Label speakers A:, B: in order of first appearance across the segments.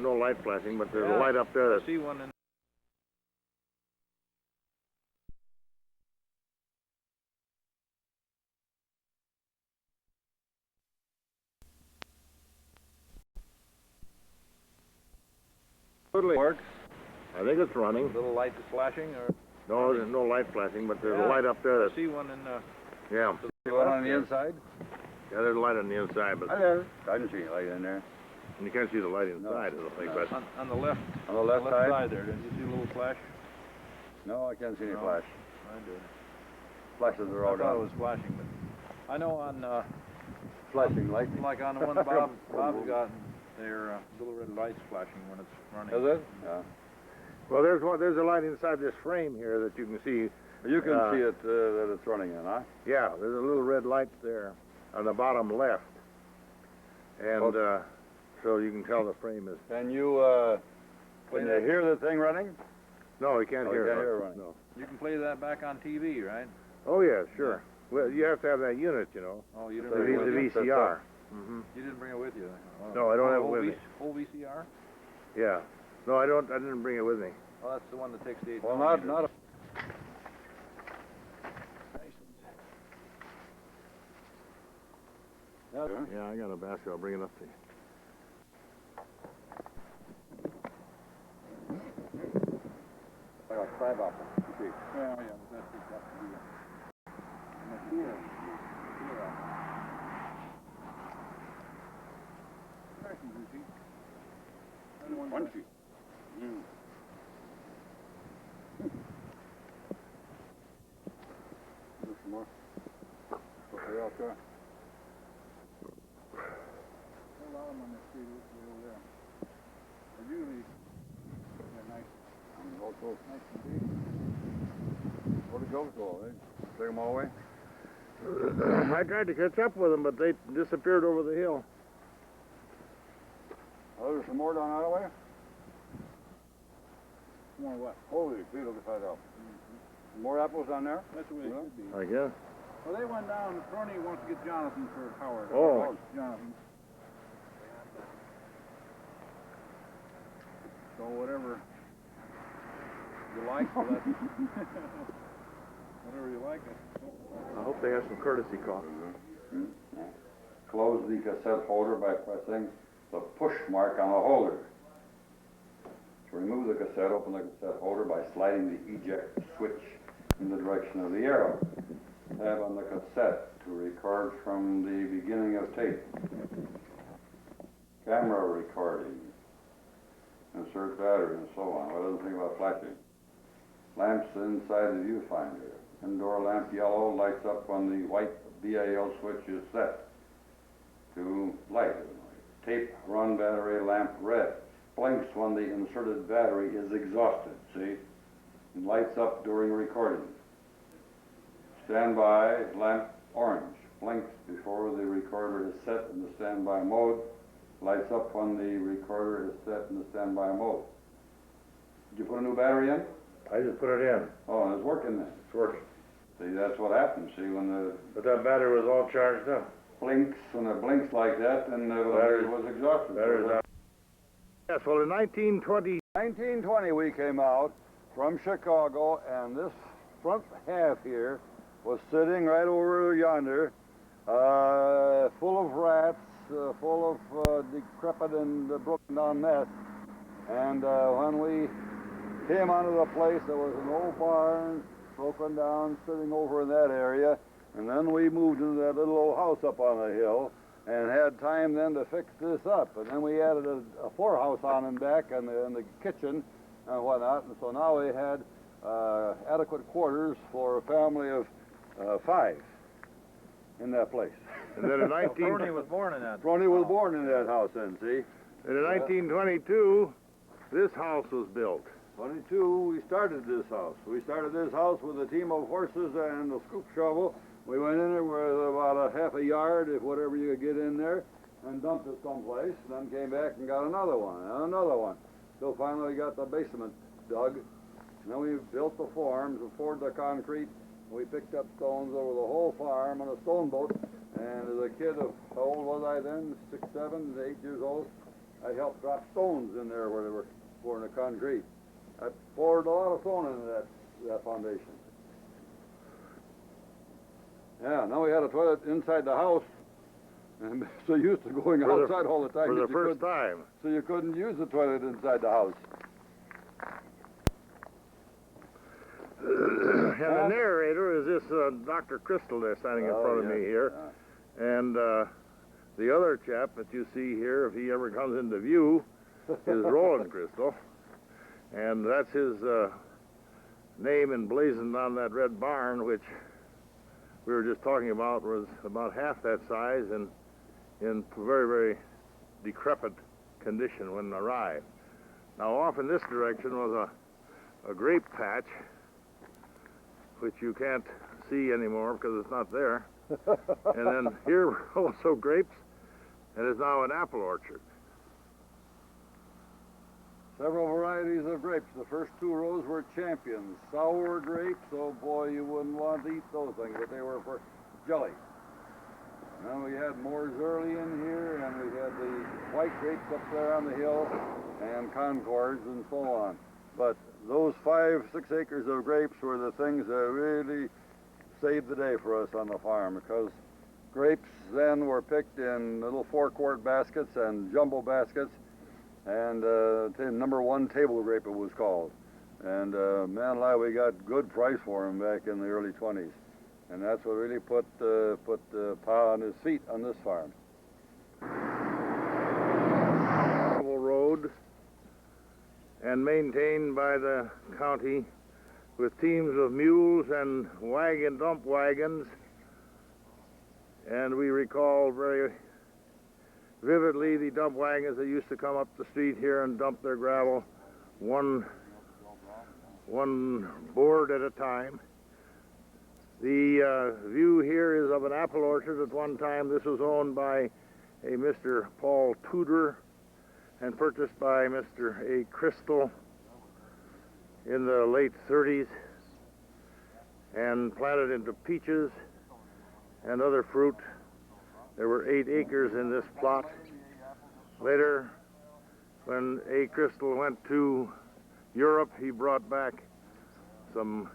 A: no light flashing, but there's a light up there.
B: I see one in.
A: Totally
B: Works.
A: I think it's running.
B: A little light is flashing, or?
A: No, there's no light flashing, but there's a light up there.
B: I see one in.
A: Yeah.
C: See one on the inside?
A: Yeah, there's a light on the inside, but
C: I didn't see any light in there.
A: you can't see the light inside, I don't think. But
B: On the left.
C: On the left side?
B: there. Did you see a little flash?
C: No, I can't see any
B: No.
C: flash.
B: I did.
C: Flashes are all
B: I thought it
C: down.
B: was flashing, but I know on
C: Flashing light.
B: like on the one Bob's got, there little red lights flashing when it's running.
C: Is it? Yeah.
A: well, there's a light inside this frame here that you can see.
C: You can see it that it's running in, huh?
A: Yeah, there's a little red light there on the bottom left, and so you can tell the frame is.
C: Can you hear the thing running?
A: No, you can't hear it.
C: running.
A: No.
B: You can play that back on TV, right?
A: Oh yeah, sure. Well, you have to have that unit, you know.
B: Oh, you
A: The,
B: didn't bring it with you?
A: the VCR. Mm-hmm.
B: You didn't bring it with you? Oh.
A: No, I don't have it with me.
B: Whole VCR?
A: Yeah. No, I don't. I didn't bring it with me.
B: Oh, that's the one that takes the 8
C: Well,
B: millimeter.
C: not a...
A: Yeah, I got a basket. I'll bring it up to you.
C: Like a crab apple. See.
B: Yeah, but that's got to be
C: Crunchy. Mm. There's some more. Okay, out there.
B: A lot of them on the street over there. They're usually nice.
C: Also,
B: Nice and big.
C: where'd it go to all, eh? Take them all away?
A: I tried to catch up with them, but they disappeared over the hill.
C: Oh, there's some more down that way?
B: More what?
C: Holy, feet will find out. More apples down there?
B: That's the way it should be.
A: I guess.
B: Well, they went down. Crony wants to get Jonathan for Howard.
A: Oh.
B: Jonathan. So whatever you like, well, that's whatever you like.
A: I hope they have some courtesy call.
C: Close the cassette holder by pressing the push mark on the holder. To remove the cassette, open the cassette holder by sliding the eject switch in the direction of the arrow. Tab on the cassette to record from the beginning of tape. Camera recording. Insert battery and so on. What doesn't think about flashing? Lamps inside the viewfinder. Indoor lamp yellow lights up when the white BAL switch is set to light. Tape run battery lamp red. Blinks when the inserted battery is exhausted, see? And lights up during recording. Standby lamp orange. Blinks before the recorder is set in the standby mode. Lights up when the recorder is set in the standby mode. Did you put a new battery in?
A: I just put it in.
C: Oh, and it's working then.
A: It's working.
C: See, that's what happens. See, when the
A: But that battery was all charged up.
C: blinks, when it blinks like that, then the battery was exhausted.
A: Battery's out. Yes, well, in 1920...
C: 1920 we came out from Chicago, and this front half here was sitting right over yonder, full of rats, full of decrepit and broken down mess. And when we came onto the place, there was an old barn, broken down, sitting over in that area. And then we moved into that little old house up on the hill and had time then to fix this up. And then we added a floorhouse on in back and the kitchen and whatnot. And so now we had adequate quarters for a family of 5 in that place.
A: And then in 19...
B: Crony was born in that.
C: Crony was born in that house then, see?
A: And in 1922, this house was built.
C: 22, we started this house. We started this house with a team of horses and a scoop shovel. We went in there with about a half a yard, if whatever you could get in there, and dumped it someplace, and then came back and got another one, and another one. So finally we got the basement dug, and then we built the forms and poured the concrete. We picked up stones over the whole farm on a stone boat, and as a kid of, how old was I then? 6, 7, 8 years old? I helped drop stones in there where they were pouring the concrete. I poured a lot of stone into that foundation. Yeah, now we had a toilet inside the house, and so used to going outside all the time.
A: For
C: that
A: the
C: you
A: first time.
C: So you couldn't use the toilet inside the house.
A: And the narrator is this Dr. Crystal there standing in front of me here. And the other chap that you see here, if he ever comes into view, is Roland Crystal. And that's his name emblazoned on that red barn, which we were just talking about was about half that size and in very, very decrepit condition when arrived. Now off in this direction was a grape patch, which you can't see anymore because it's not there. And then here were also grapes, and it's now an apple orchard.
C: Several varieties of grapes. The first two rows were champions. Sour grapes, oh boy, you wouldn't want to eat those things, but they were for jelly. And then we had Moore's Early in here, and we had the white grapes up there on the hill, and Concords and so on. But those 5-6 acres of grapes were the things that really saved the day for us on the farm, because grapes then were picked in little 4-quart baskets and jumbo baskets, and number 1 table grape it was called. And man alive, we got good price for them back in the early 20s. And that's what really put Pa on his feet on this farm.
A: Road and maintained by the county with teams of mules and dump wagons. And we recall very vividly the dump wagons that used to come up the street here and dump their gravel one board at a time. The view here is of an apple orchard. At one time this was owned by a Mr. Paul Tudor and purchased by Mr. A. Crystal in the late 30s and planted into peaches and other fruit. There were 8 acres in this plot. Later, when A. Crystal went to Europe, he brought back some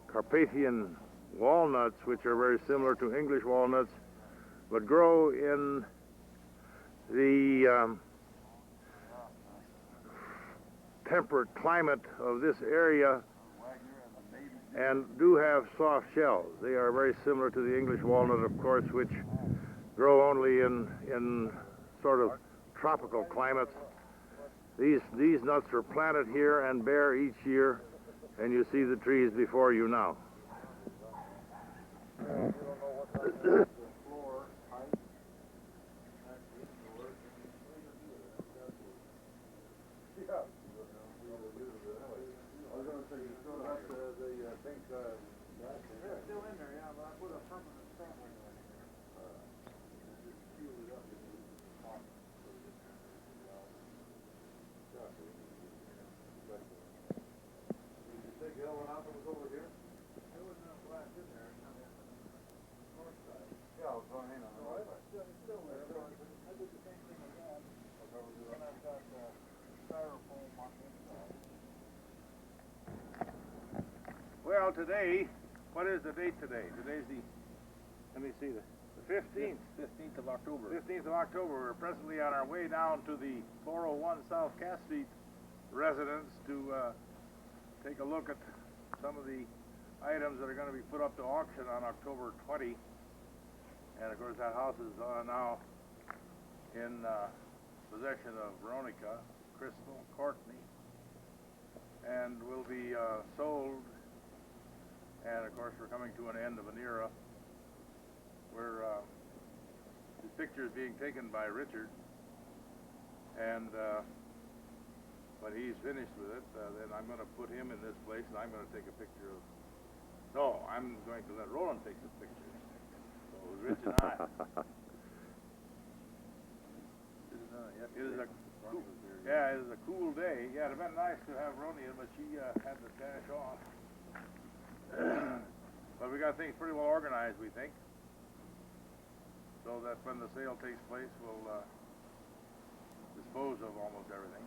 A: Carpathian walnuts, which are very similar to English walnuts, but grow in the temperate climate of this area and do have soft shells. They are very similar to the English walnut, of course, which grow only in sort of tropical climates. These nuts are planted here and bear each year, and you see the trees before you now.
B: They're still in there, yeah, but I put a permanent stamp in there.
C: Did you take the other one out that was over here?
B: There was no glass in there. North side.
C: Yeah, I was going in on the right side.
B: It's still there. I did the same thing with that. Then I've got styrofoam on the inside.
A: Well, today, what is the date today? Today's let me see, the 15th.
B: 15th of October.
A: 15th of October. We're presently on our way down to the 401 South Cass Street residence to take a look at some of the items that are going to be put up to auction on October 20. And of course that house is now in possession of Veronica, Crystal, Courtney, and will be sold. And of course we're coming to an end of an era where the picture is being taken by Richard, and when he's finished with it, then I'm going to put him in this place, and I'm going to take a picture of. No, I'm going to let Roland take the pictures. So it was Rich and I. It is a cool, yeah, it is a cool day. Yeah, it'd have been nice to have Roni in, but she had the dash off. But we got things pretty well organized, we think, so that when the sale takes place, we'll dispose of almost everything.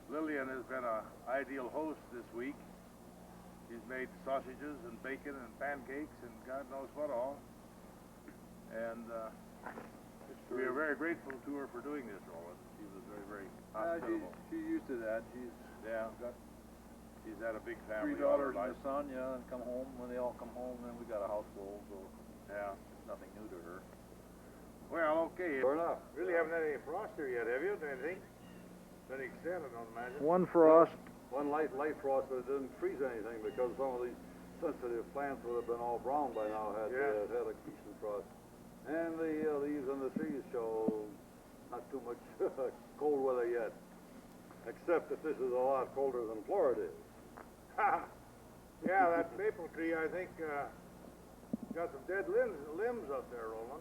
A: Lillian has been an ideal host this week. She's made sausages and bacon and pancakes and God knows what all. And we are very grateful to her for doing this, Roland. She was very, very hospitable.
B: She's used to that. She's got
A: She's had a big family.
B: 3 daughters and a son, yeah, and come home. When they all come home, then we got a house full, so
A: Yeah.
B: it's nothing new to her.
A: Well, okay.
C: Sure enough.
A: Really haven't had any frost here yet, have you? Anything? To any extent, I don't imagine.
B: One frost.
C: One light frost, but it didn't freeze anything because some of these sensitive plants would have been all brown by now had had a decent frost. And the leaves on the trees show not too much cold weather yet, except that this is a lot colder than Florida is.
A: Yeah, that maple tree, I think, got some dead limbs up there, Roland.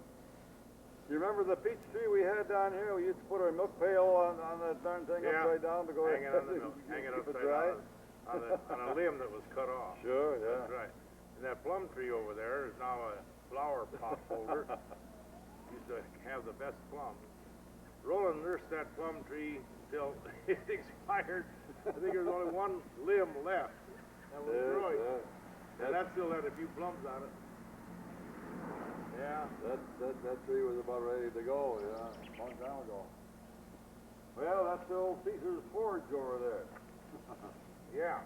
C: You remember the peach tree we had down here? We used to put our milk pail on that darn thing upside down to go
A: hang it on the milk, hang it upside down on a limb that was cut off.
C: Sure, yeah.
A: That's right. And that plum tree over there is now a flower pot holder. Used to have the best plums. Roland nursed that plum tree until it expired. I think there's only one limb left that was growing. And that still had a few plums on it. Yeah.
C: That tree was about ready to go, yeah, a long time ago. Well, that's the old Caesar's Forge over there.
A: Yeah.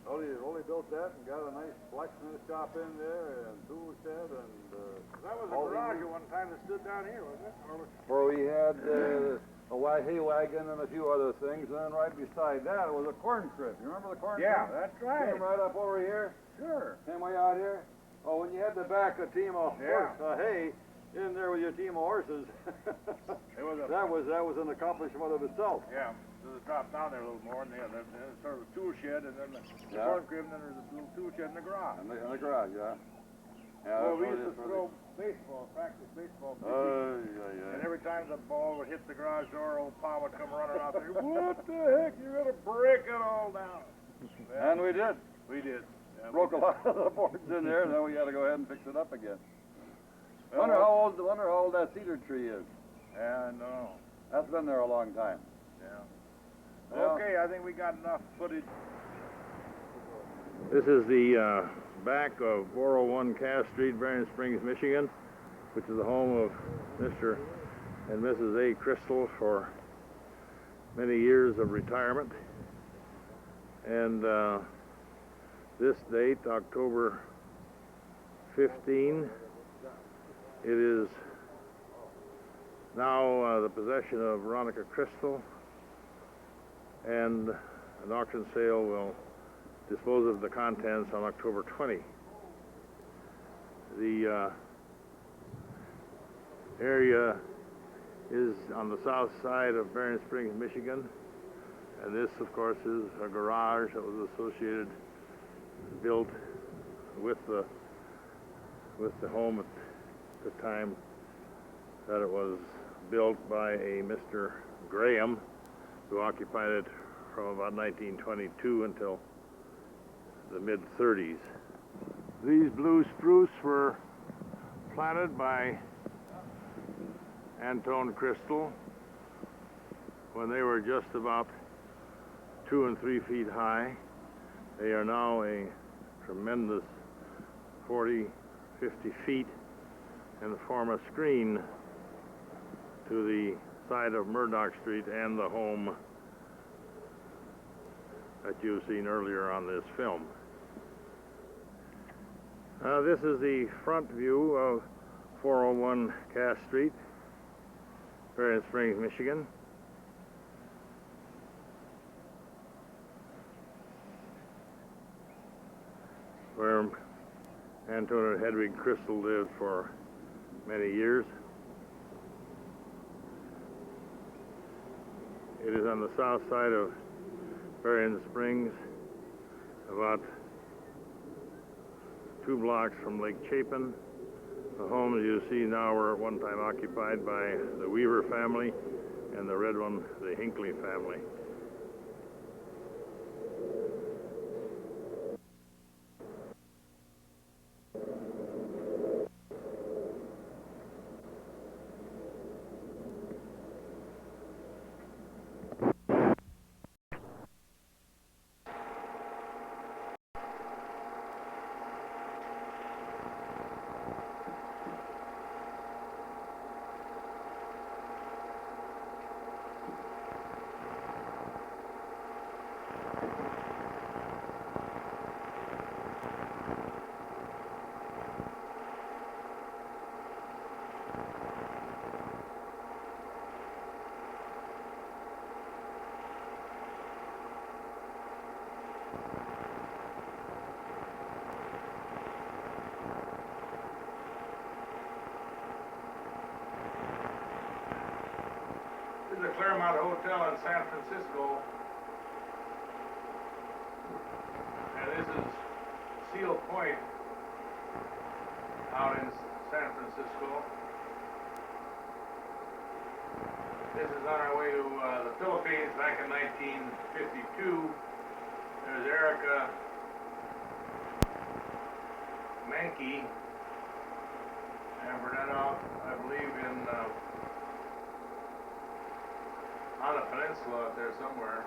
C: Only built that and got a nice blacksmith shop in there and tool shed and...
A: That was a garage at one time that stood down here, wasn't it?
C: Where we had a hay wagon and a few other things, and then right beside that was a corn crib. You remember the corn crib?
A: Yeah, that's right.
C: Came right up over here.
A: Sure.
C: Came way out here. Oh, when you had to back a team of hay in there with your team of horses,
A: It was a,
C: that was an accomplishment of itself.
A: yeah. So it dropped down there a little more, and then there's sort of a tool shed, and then the corn crib, and then there's a little tool shed in the garage.
C: In the garage, yeah.
A: Well, we used to throw practice baseball. And every time the ball would hit the garage door, old Pa would come running out there. What the heck? You're gonna break it all down. Well,
C: And we did.
A: we did. Yeah,
C: Broke a
A: we did.
C: lot of the boards in there, and then we had to go ahead and fix it up again.
A: Well,
C: Wonder how old that cedar tree is.
A: Yeah, no.
C: That's been there a long time.
A: Yeah.
C: Well-
A: Okay, I think we got enough footage. This is the back of 401 Cass Street, Berrien Springs, Michigan, which is the home of Mr. and Mrs. A. Crystal for many years of retirement. And this date, October 15, it is now the possession of Veronica Crystal, and an auction sale will dispose of the contents on October 20. The area is on the south side of Berrien Springs, Michigan, and this, of course, is a garage that was built with the home at the time that it was built by a Mr. Graham, who occupied it from about 1922 until the mid-30s. These blue spruce were planted by Antone Crystal when they were just about 2 and 3 feet high. They are now a tremendous 40, 50 feet and form a screen to the side of Murdoch Street and the home that you've seen earlier on this film. This is the front view of 401 Cass Street, Berrien Springs, Michigan. Where Antone and Hedwig Crystal lived for many years. It is on the south side of Berrien Springs, about 2 blocks from Lake Chapin. The homes you see now were at one time occupied by the Weaver family, and the red one, the Hinckley family. This is the Claremont Hotel in San Francisco. And this is Seal Point out in San Francisco. This is on our way to the Philippines back in 1952. There's Erica Mankey and Bernetta, I believe, on a peninsula out there somewhere.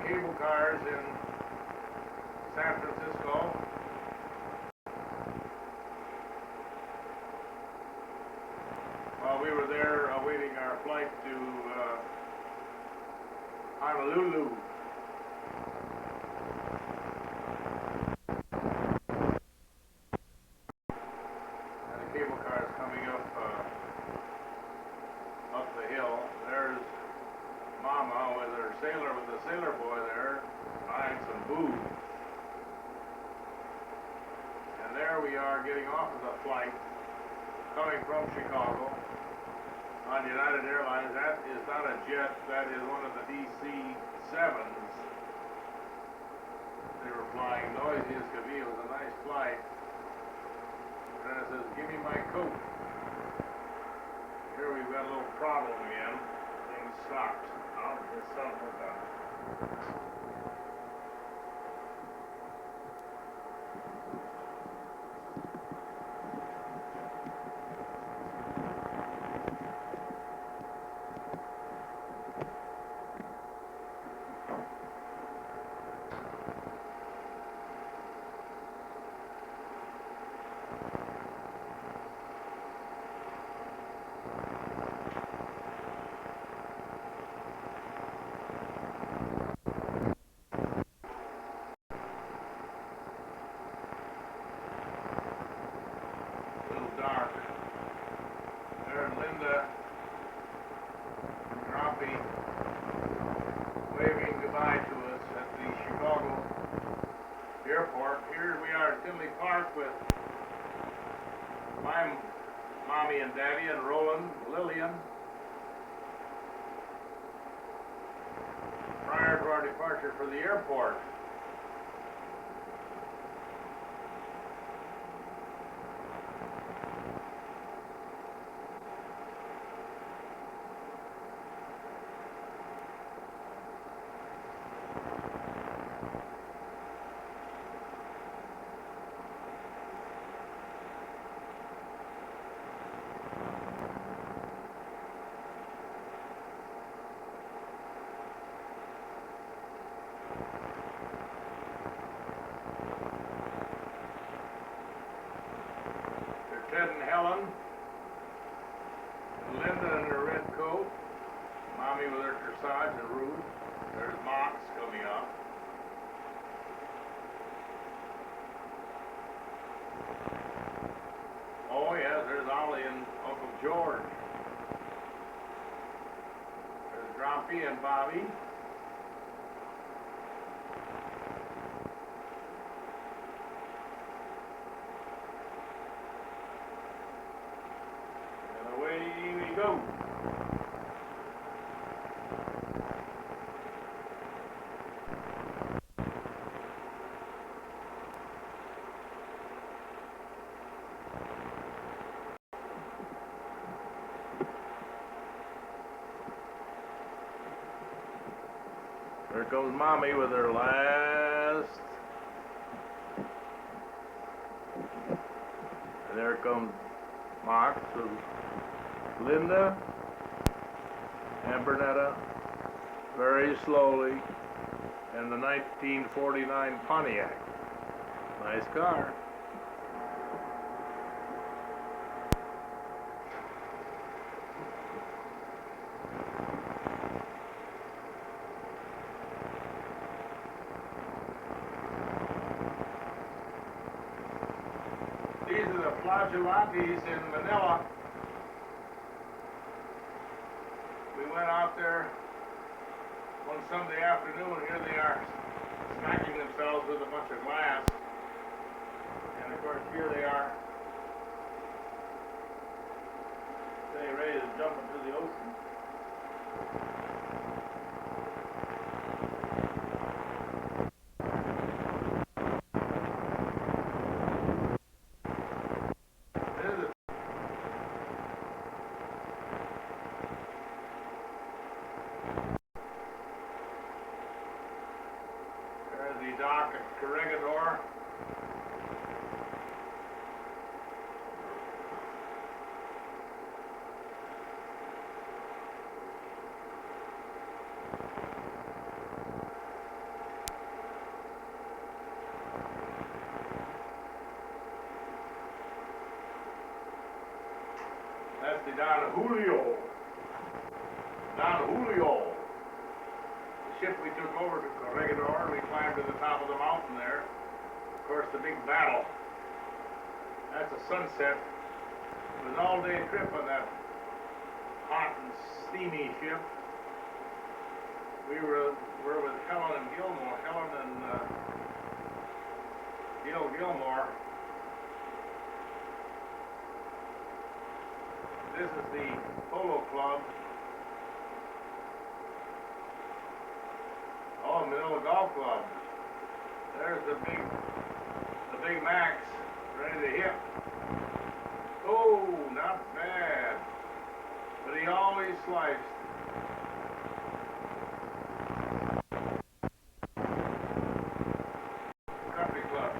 A: Cable cars in San Francisco. While we were there awaiting our flight to Honolulu. And the cable cars coming up the hill. There's Mama with her with the sailor boy there, buying some booze. And there we are getting off of the flight, coming from Chicago on United Airlines. That is not a jet, that is one of the DC-7s. They were flying noisy as could be. It was a nice flight. And it says, "Give me my coat." Here we've got a little problem again. Things stopped. Oh, this son of a gun. Dark. There's Linda and Droppy waving goodbye to us at the Chicago airport. Here we are at Tinley Park with my mommy and daddy and Roland, Lillian. Prior to our departure for the airport. Ted and Helen, Linda in her red coat, Mommy with her corsage and Ruth. There's Mox coming up. Oh yes, there's Ollie and Uncle George. There's Droppy and Bobby. Go. There goes Mommy with her last And there comes Max with Linda and Bernetta very slowly in the 1949 Pontiac. Nice car. These are the flagellantes in Manila. We went out there one Sunday afternoon, and here they are smacking themselves with a bunch of glass. And of course, here they are, getting ready to jump into the ocean. There's the dock at Corregidor. That's the Don Julio. Don Julio. The ship we took over to Corregidor, we climbed to the top of the mountain there. Of course, the big battle. That's a sunset. It was an all-day trip on that hot and steamy ship. We were with Helen and Gil Gilmore. This is the Polo Club. Oh, Manila Golf Club. There's the big Max, ready to hit. Oh, not bad. But he always sliced. Country Club.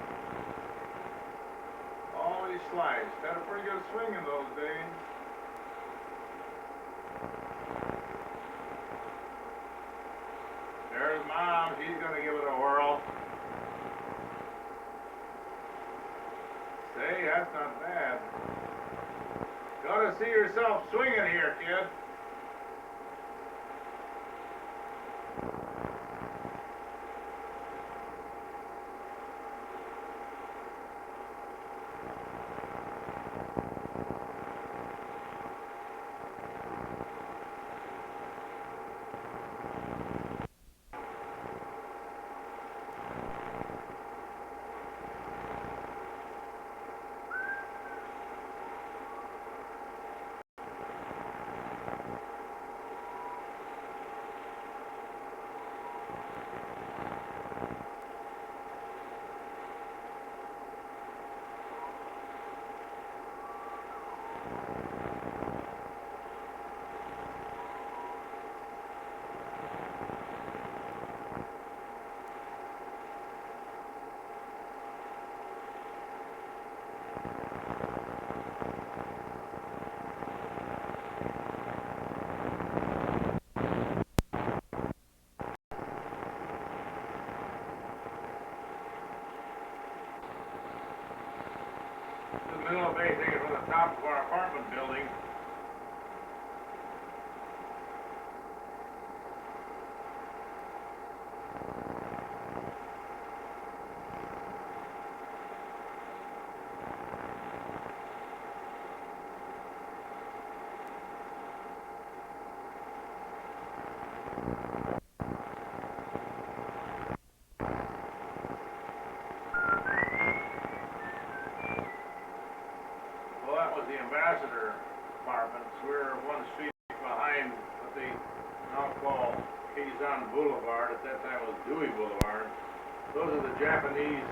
A: Always sliced. Had a pretty good swing in those days. There's Mom, she's gonna give it a whirl. Say, that's not bad. Gotta see yourself swinging here, kid. The Manila Bay thing is from the top of our apartment building. Well, that was the Ambassador Apartments. We're one street behind what they now call Quezon Boulevard. At that time it was Dewey Boulevard. Those are the Japanese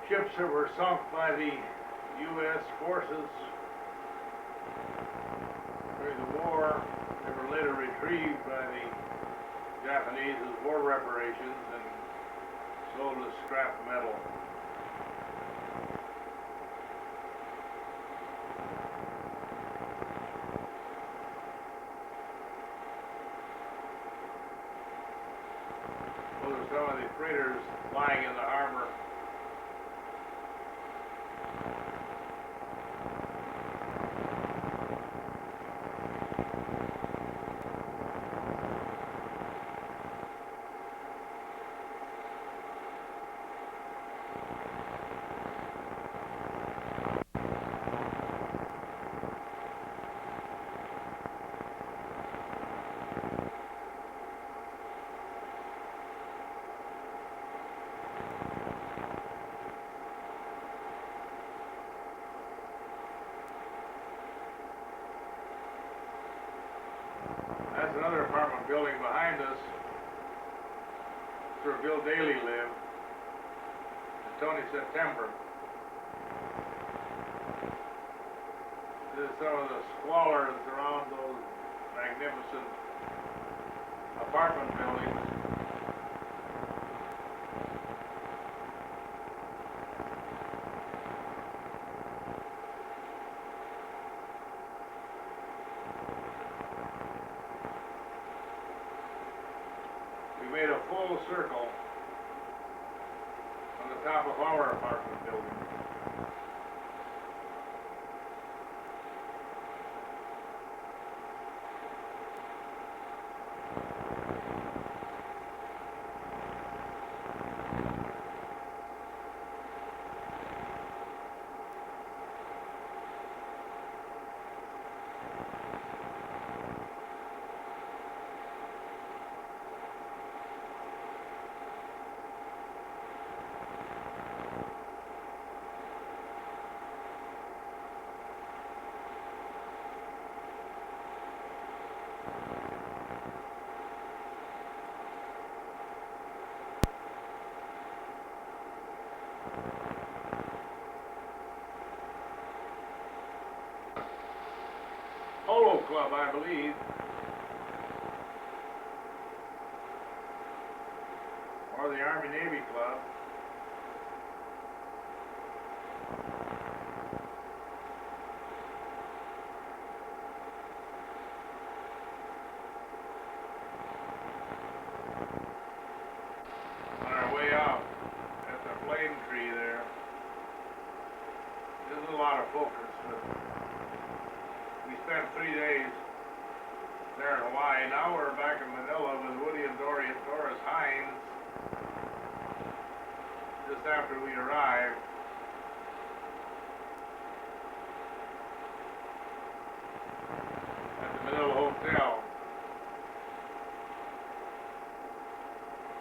A: ships that were sunk by the U.S. forces during the war. They were later retrieved by the Japanese as war reparations and sold as scrap metal. where Bill Daly lived, and Tony September. This is some of the squalor that's around those magnificent apartment buildings. We made a full circle on the top of our apartment building. Polo Club, I believe. Or the Army-Navy Club. On our way out, at the plane tree there, there's a lot of focus, but we spent 3 days there in Hawaii. Now we're back in Manila with Woody and Doris Hines just after we arrived. At the Manila Hotel.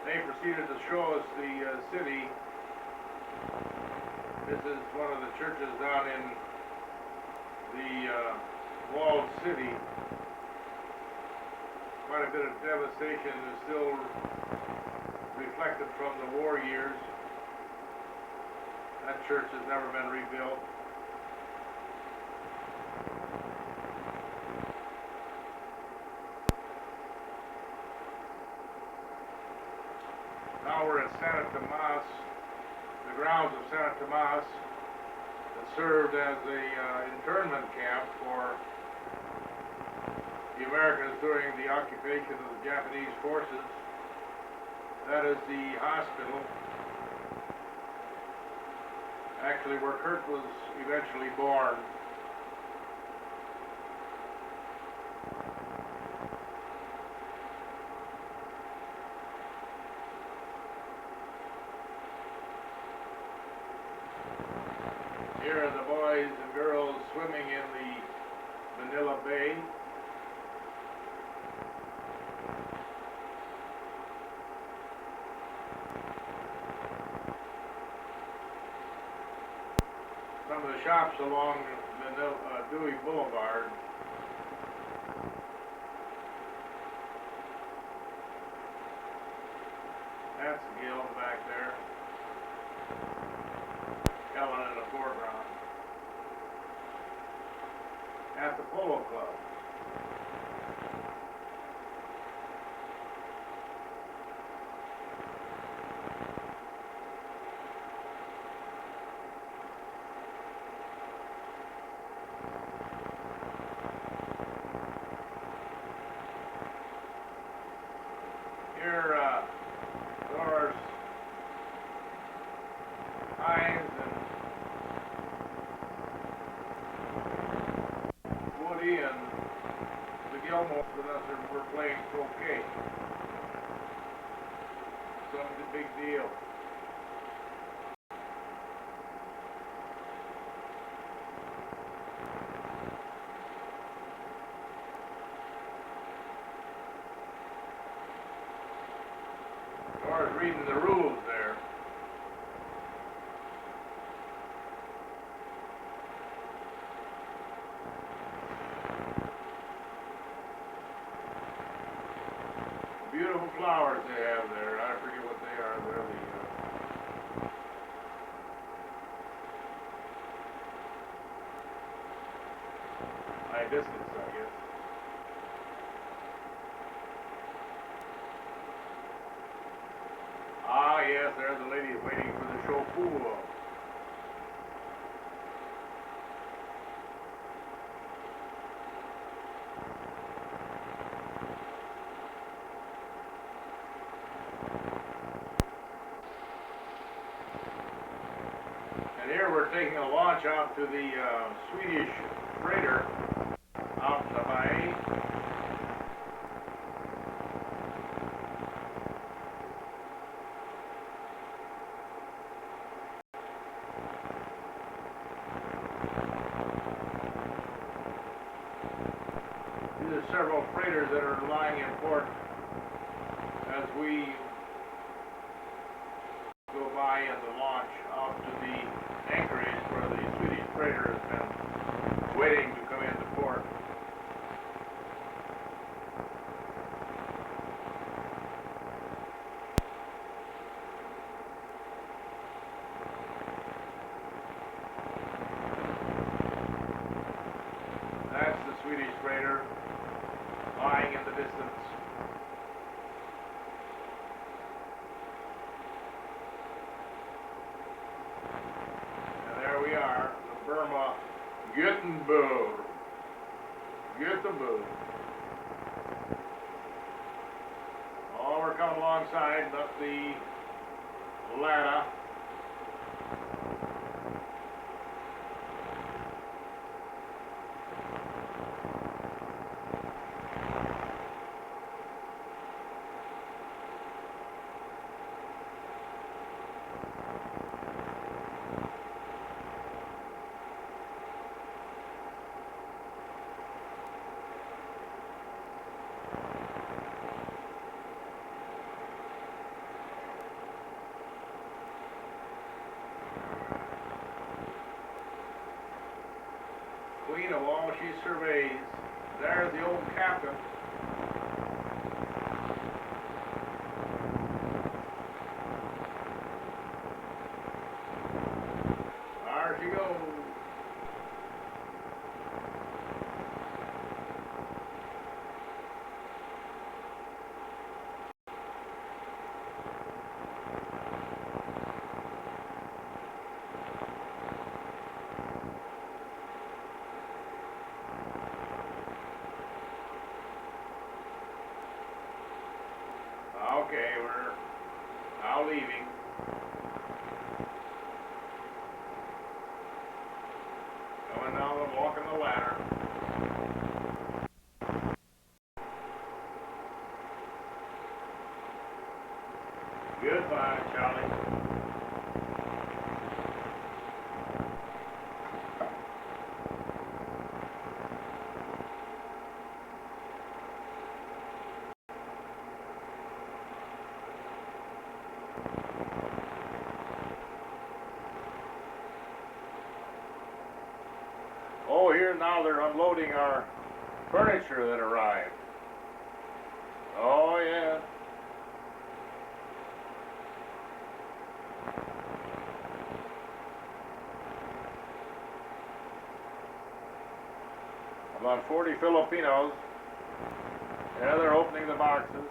A: They proceeded to show us the city. This is one of the churches down in the walled city. Quite a bit of devastation is still reflected from the war years. That church has never been rebuilt. Now we're at Santa Tomas, the grounds of Santa Tomas, that served as a internment camp for the Americans during the occupation of the Japanese forces. That is the hospital, actually where Kurt was eventually born. Here are the boys and girls swimming in the Manila Bay. Some of the shops along Dewey Boulevard. That's Gil back there. Ellen in the foreground. At the Polo Club. Here, Doris Hines and Woody and the Gilmore with us were playing croquet. Some big deal. Doris reading the rules there. Beautiful flowers they have there. I forget what they distance, I guess. Ah, yes, there's the lady waiting for the chauffeur. And here we're taking a launch out to the Swedish freighter out to Hawaii. These are several freighters that are lying in port as we go by in the launch out to the anchorage where the Swedish freighter has been waiting to come into port. That's the Swedish freighter lying in the distance. And there we are, the Burma Gutenberg. Oh, we're coming alongside, but the ladder. Queen of all she surveys. There's the old captain. There she goes. Okay, we're now leaving. Going down and walking the ladder. Goodbye, Charlie. Oh, here now they're unloading our furniture that arrived. Oh, yeah. About 40 Filipinos. Yeah, they're opening the boxes.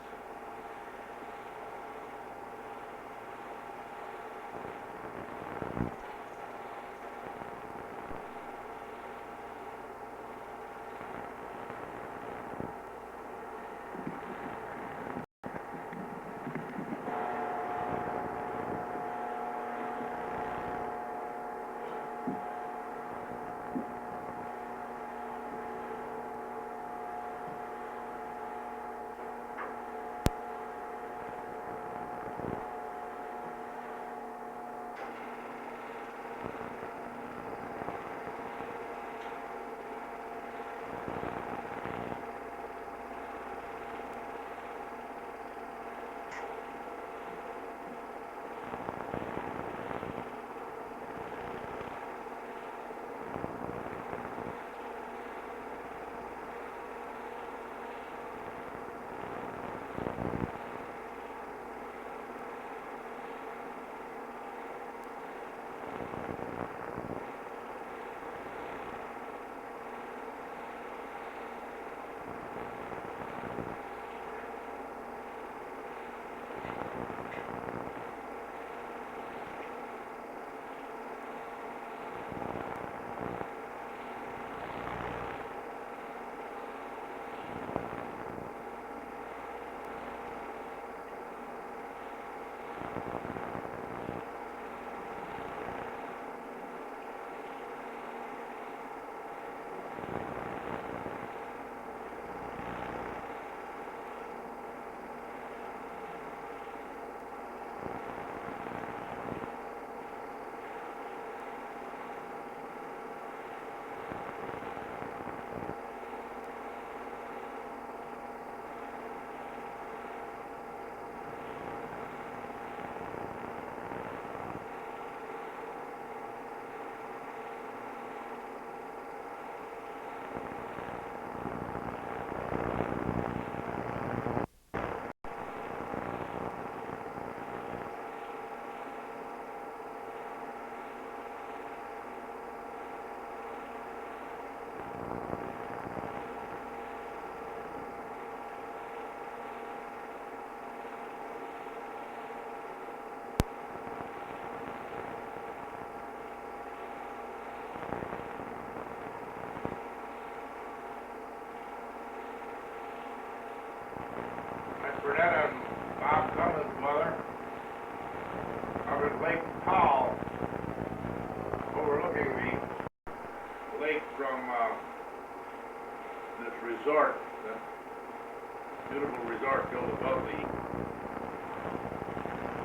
A: resort, that beautiful resort built above the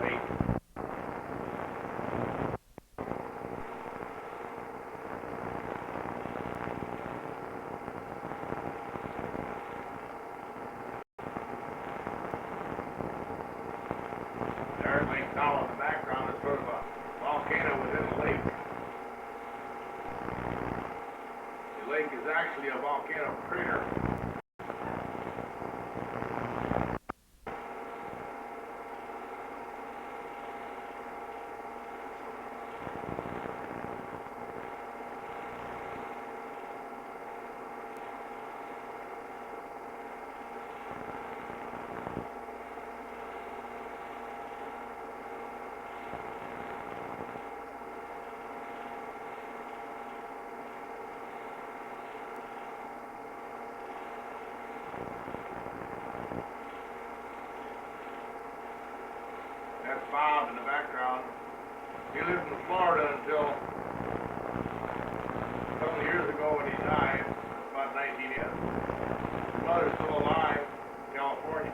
A: lake. There's Lake Powell in the background. It's sort of a volcano within a lake. The lake is actually a volcano crater. That's Bob in the background. He lived in Florida until a couple of years ago when he died, about 19 years. His mother's still alive in California.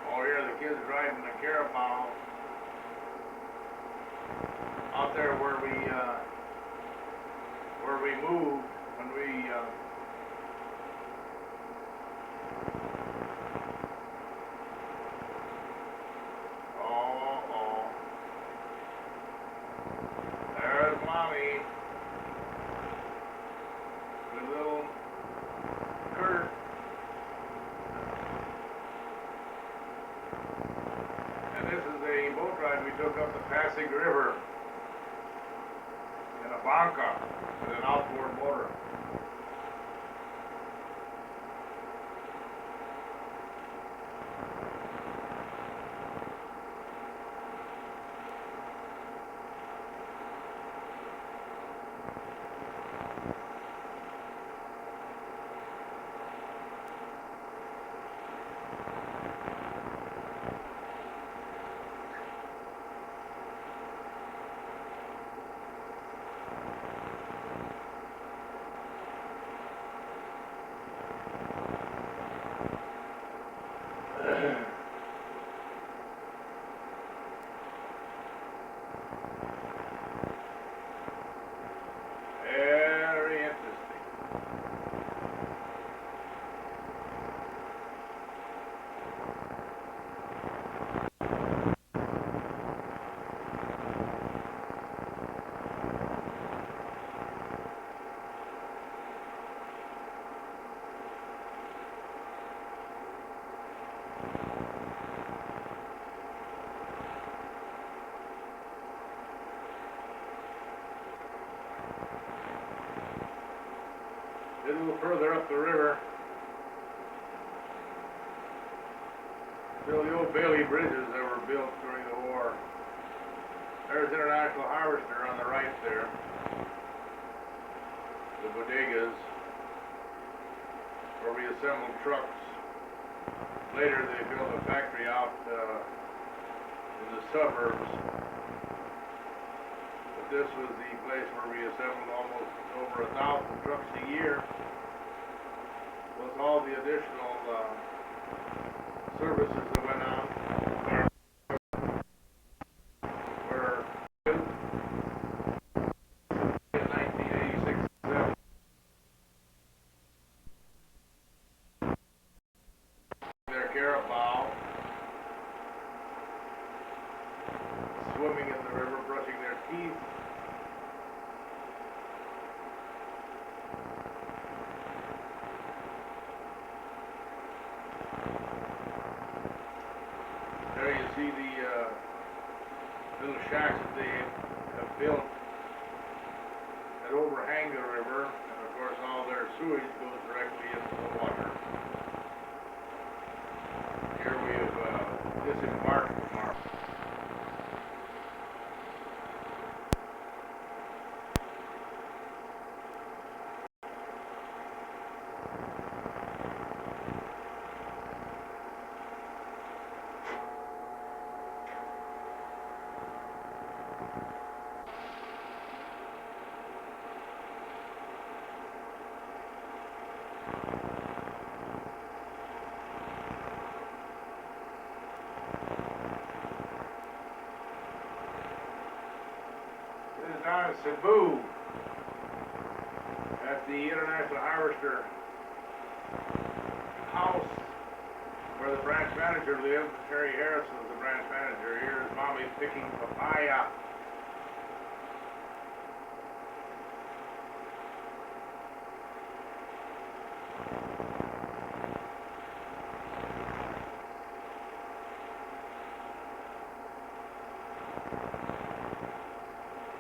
A: Oh, here are the kids riding the carabao out there where we moved when we there's Mommy with little Kurt. And this is a boat ride we took up the Pasig River in a banca with an outboard motor. Very interesting. A little further up the river, still the old Bailey bridges that were built during the war. There's International Harvester on the right there. The bodegas where we assembled trucks. Later they built a factory out in the suburbs. But this was the place where we assembled almost over 1,000 trucks a year. Plus all the additional services that went on were in 1986 7. Their carabao, swimming in the river, brushing their teeth. There you see the little shacks that they have built that overhang the river, and of course all their sewage goes directly into the water. Here we have disembarked from our Cebu at the International Harvester house where the branch manager lived. Terry Harrison was the branch manager. Here's Mommy picking papaya.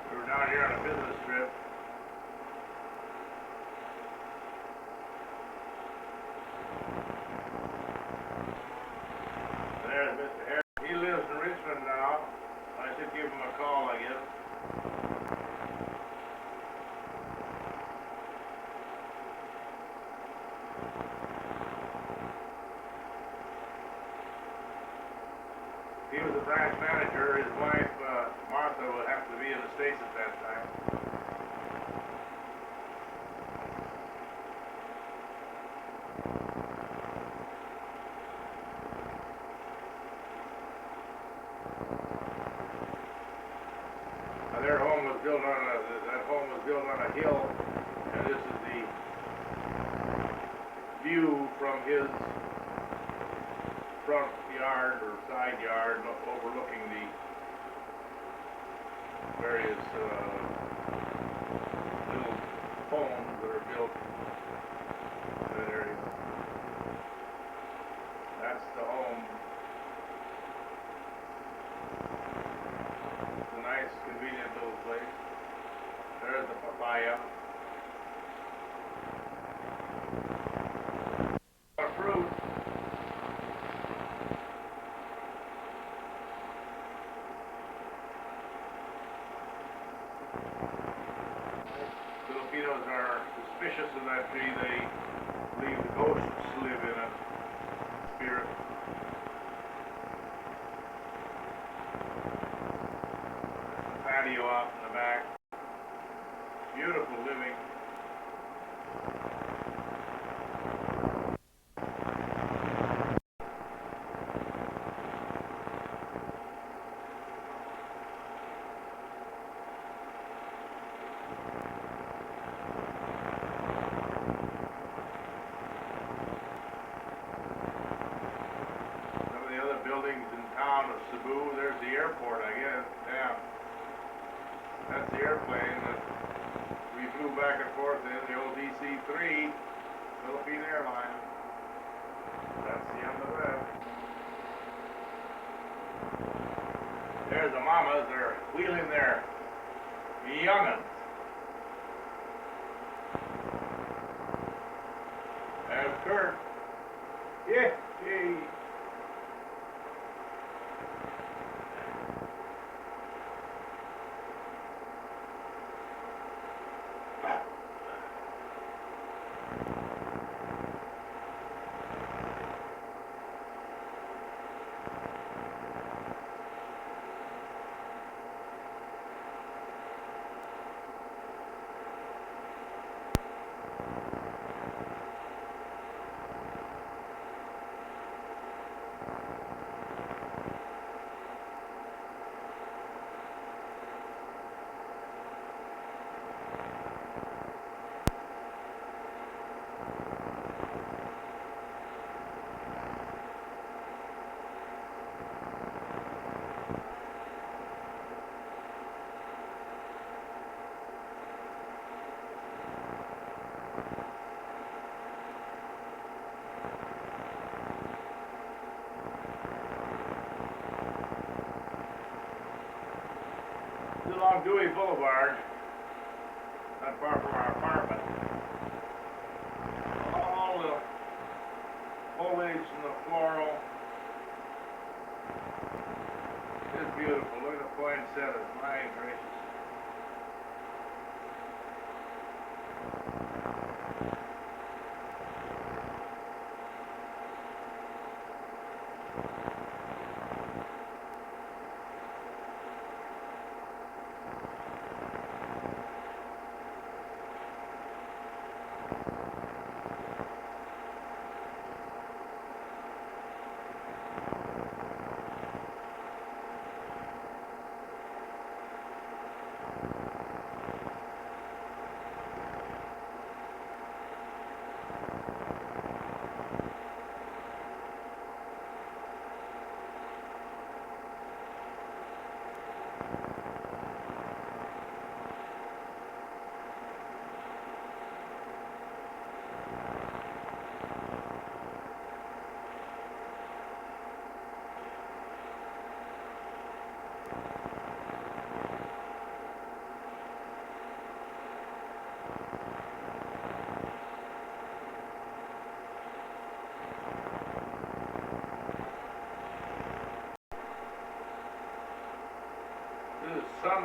A: We were down here on a business trip. There's Mr. Harris. He lives in Richmond now. I should give him a call, I guess. He was the branch manager. His wife, Martha, would have to be in the States at that time. Their home was built on that home was built on a hill, and this is the view from his front yard or side yard overlooking the various little homes that are built in that area. That's the home. It's a nice, convenient little place. There's the papaya. Fruit. Filipinos are suspicious of that tree. They believe the ghosts live in it. Spirit. Patio out in the back. Beautiful living. Some of the other buildings in town of Cebu, there's the airport, I guess. Yeah. That's the airplane that we flew back and forth in, the old DC-3, Philippine Airlines. That's the end of that. There's the mamas, they're wheeling their young'uns. There's Kurt. Yeah, hey. Along Dewey Boulevard, not far from our apartment. All the foliage and the floral is beautiful. Look at the poinsettias, my gracious.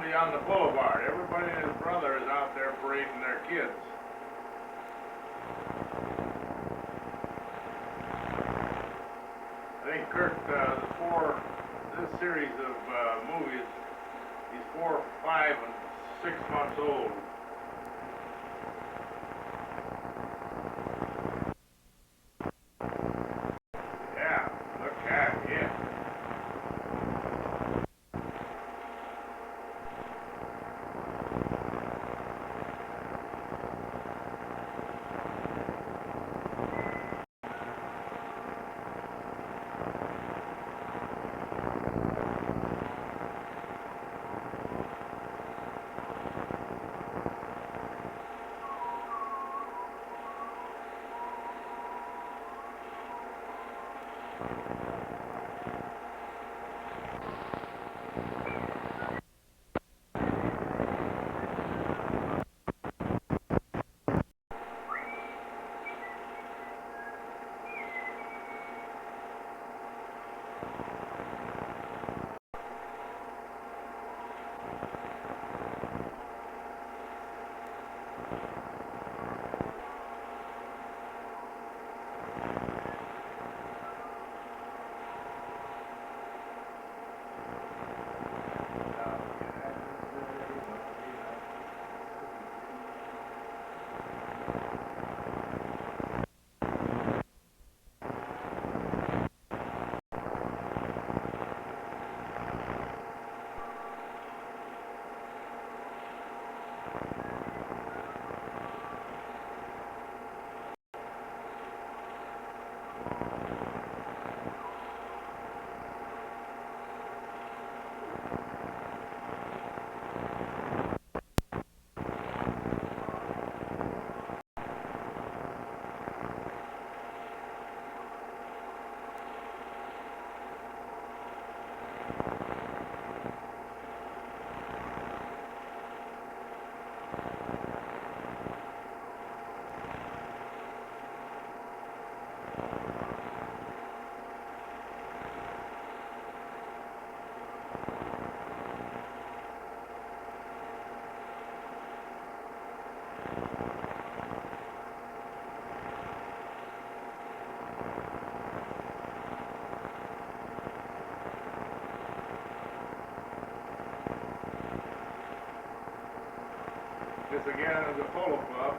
A: somebody on the boulevard. Everybody and his brother is out there parading their kids. I think Kurt, this series of movies, he's 4, 5, and 6 months old. Yeah, look at it. This again is a polo club.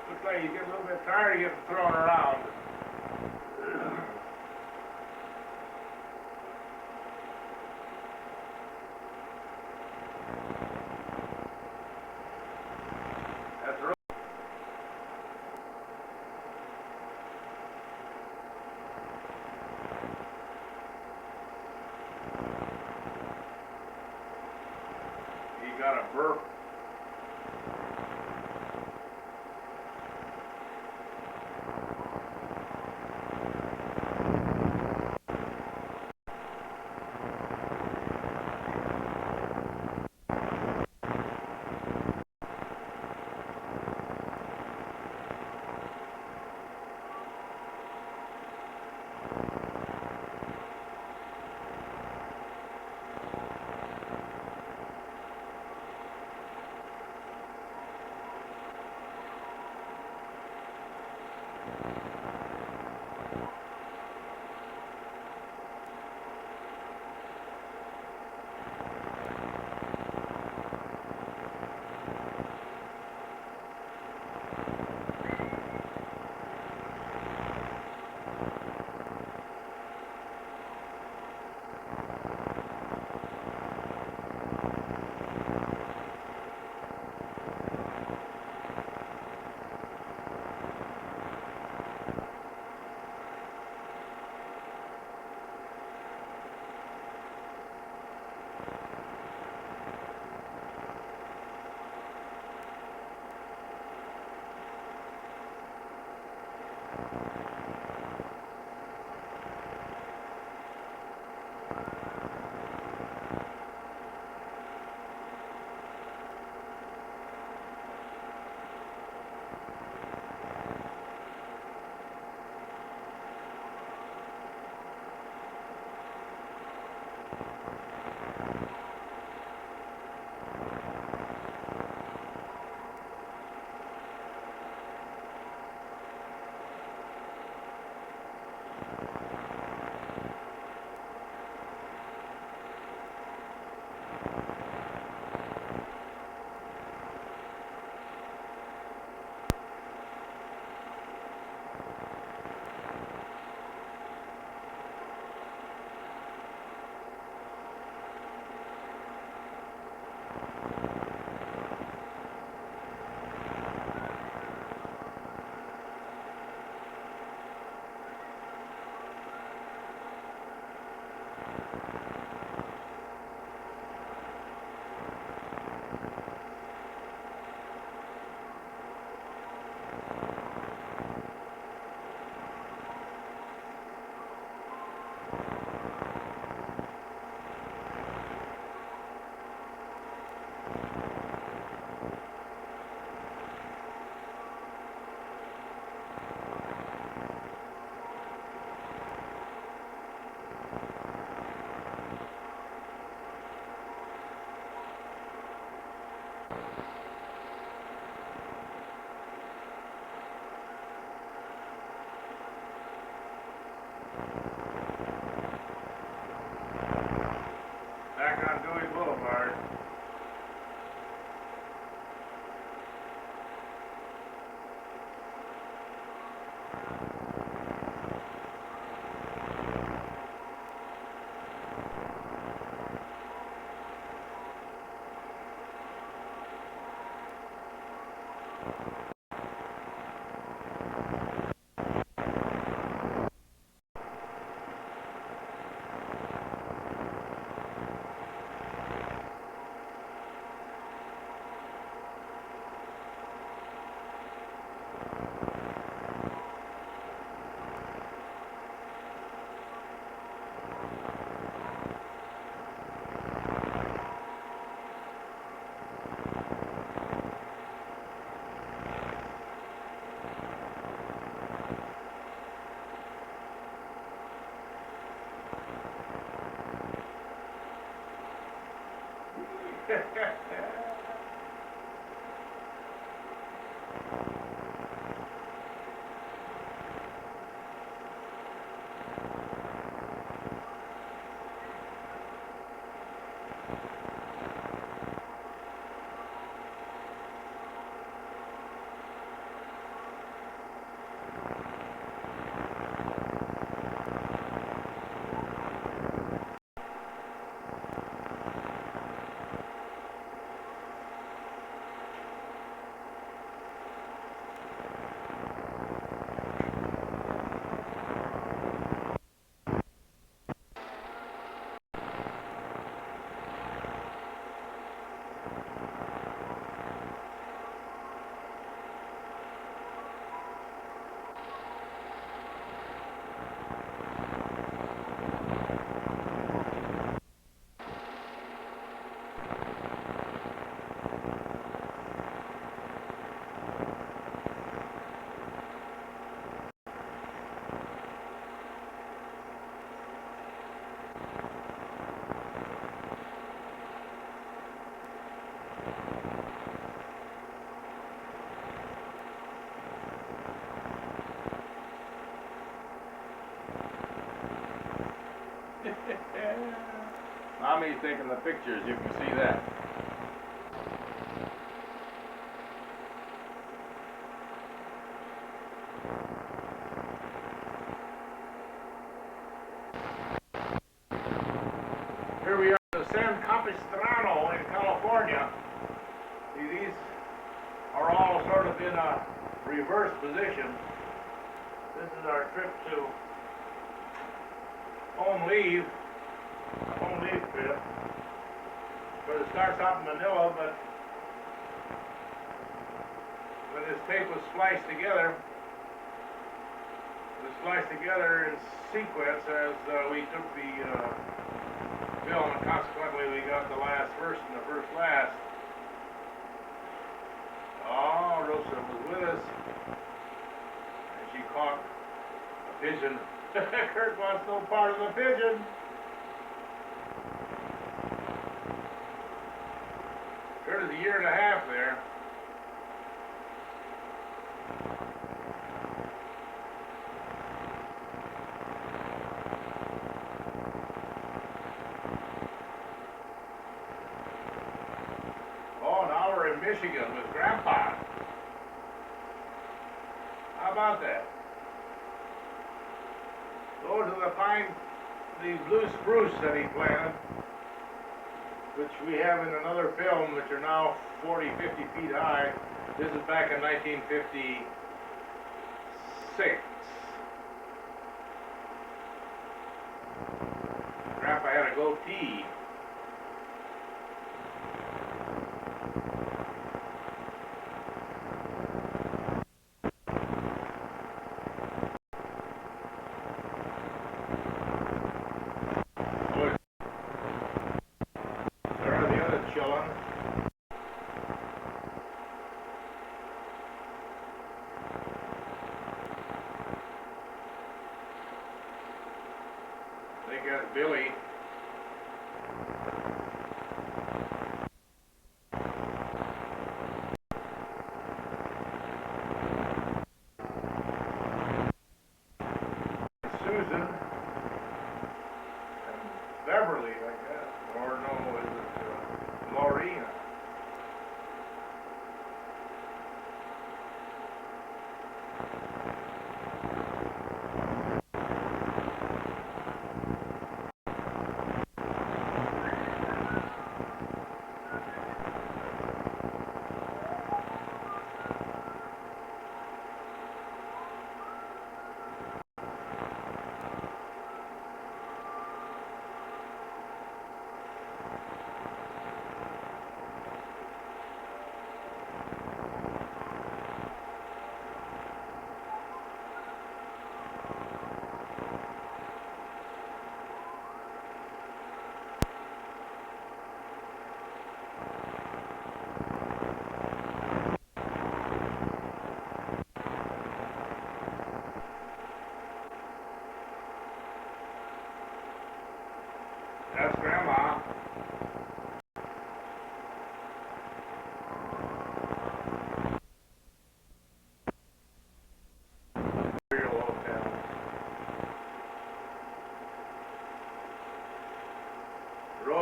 A: Looks like you get a little bit tired of getting thrown around. That's right. He got a burp. Back on Dewey Boulevard. Mommy's taking the pictures, you can see that. Here we are in San Capistrano in California. See, these are all sort of in a reverse position. This is our trip to home leave trip. But it starts out in Manila, but when this tape was spliced together, it was spliced together in sequence as we took the film, and consequently we got the last first and the first last. Oh, Rosa was with us, and she caught a pigeon. Kurt wants no part of the pigeon. Kurt is a year and a half there. Oh, now we're in Michigan with Grandpa. How about that? Those are the pine, the blue spruce that he planted, which we have in another film, which are now 40, 50 feet high. This is back in 1956. Grandpa had a goatee.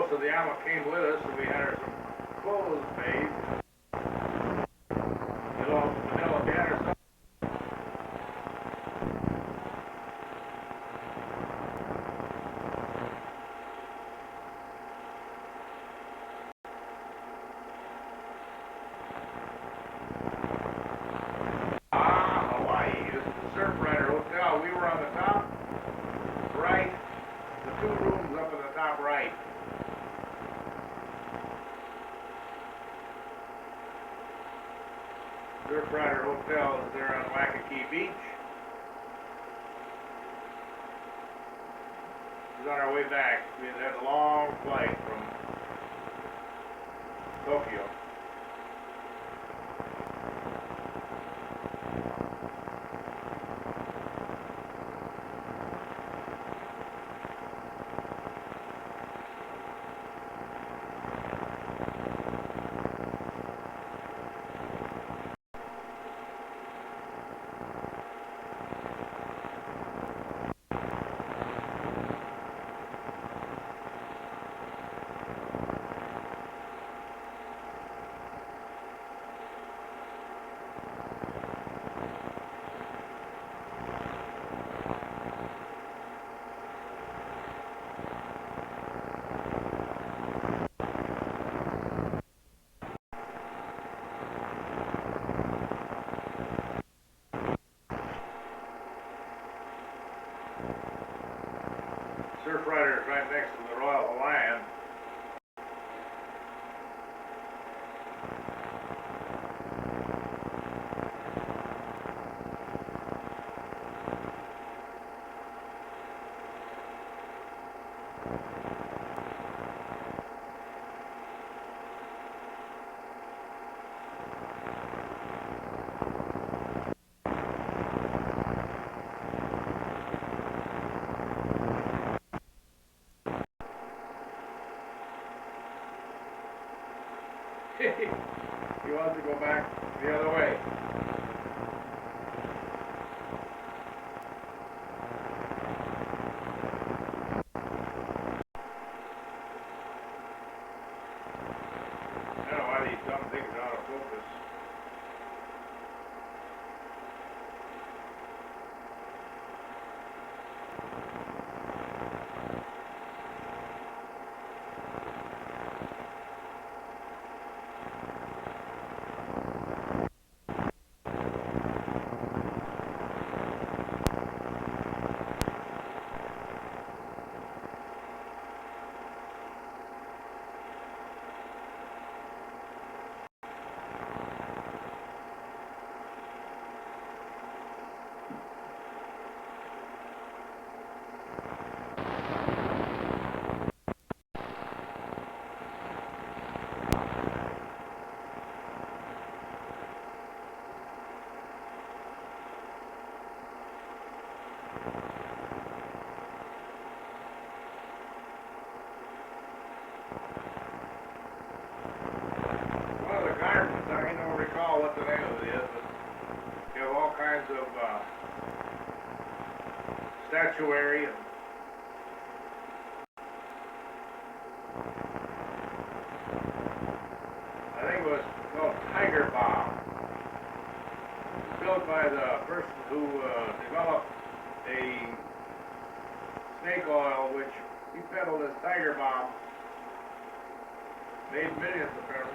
A: most of the alum came with us, and we had our some clothes made. You know, vanilla, we had our stuff. Hawaii. This is the Surf Rider Hotel. We were on the top right. The two rooms up in the top right. Surf Rider Hotel is there on Waikiki Beach. This is on our way back. We had a long flight from Tokyo. Surf Rider is right next to the Royal Hawaiian. He wants to go back the other way. I don't know why these dumb things are out of focus. One of the gardens, I don't recall what the name of it is, but you have all kinds of statuary and I think it was called Tiger Bomb. It was built by the person who developed a snake oil which he peddled as Tiger Bomb. Made millions apparently.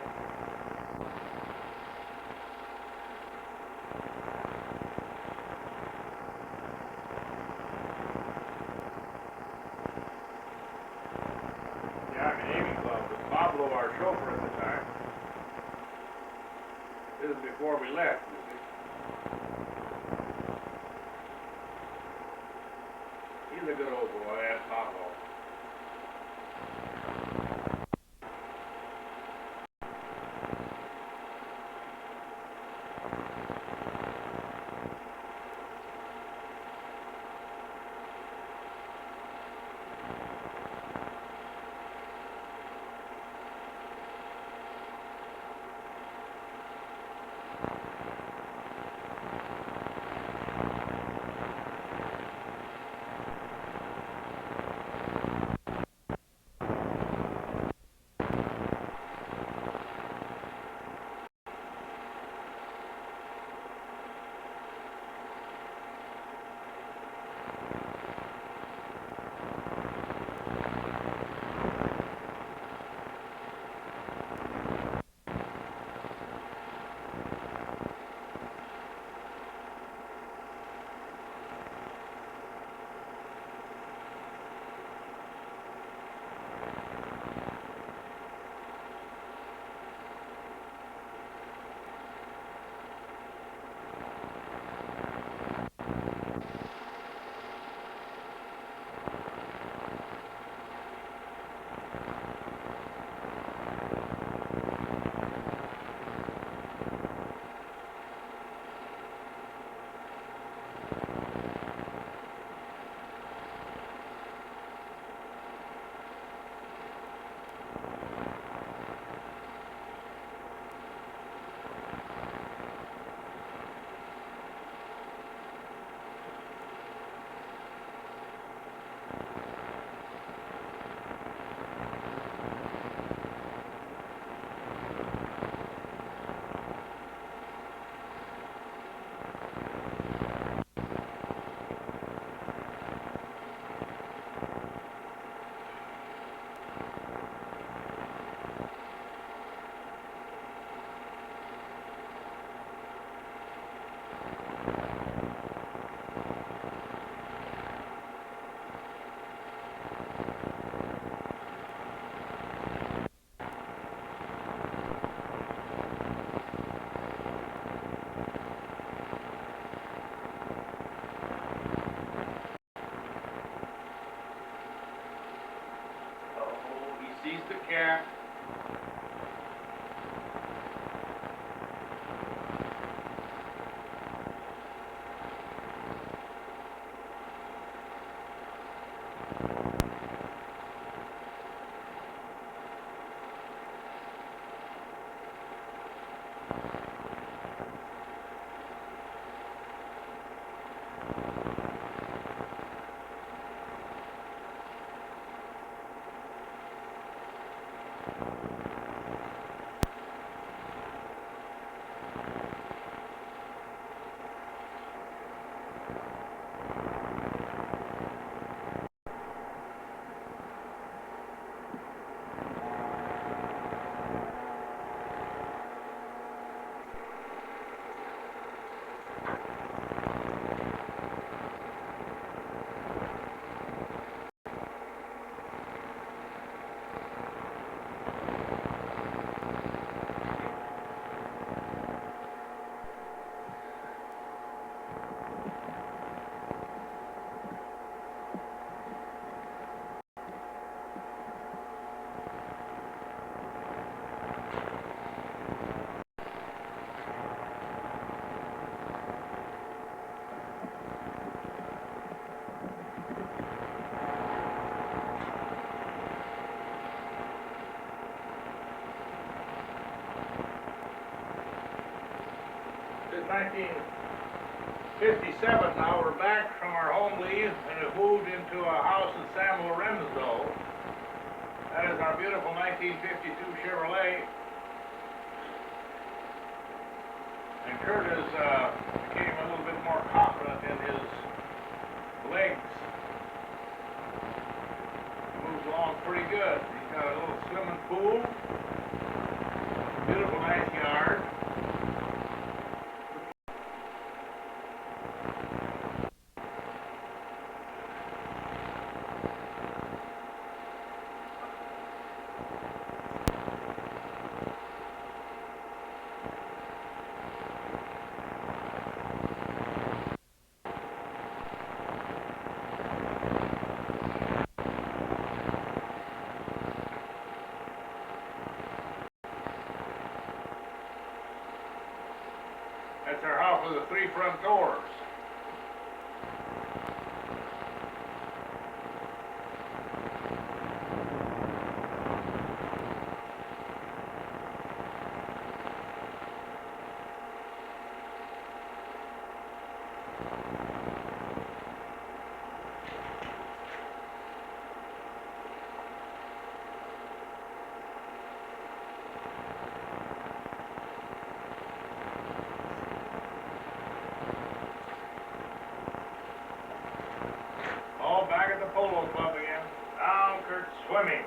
A: The Army Navy Club was Pablo, our chauffeur at the time. This is before we left, you see. He's a good old boy, that's Pablo. It's 1957 now. We're back from our home leave and have moved into a house in San Lorenzo. That is our beautiful 1952 Chevrolet. And Kurt is became a little bit more confident in his legs. Moves along pretty good. He's got a little swimming pool. Beautiful nice yard. That's our house with the 3 front doors. All back at the polo club again. Down Kurt swimming.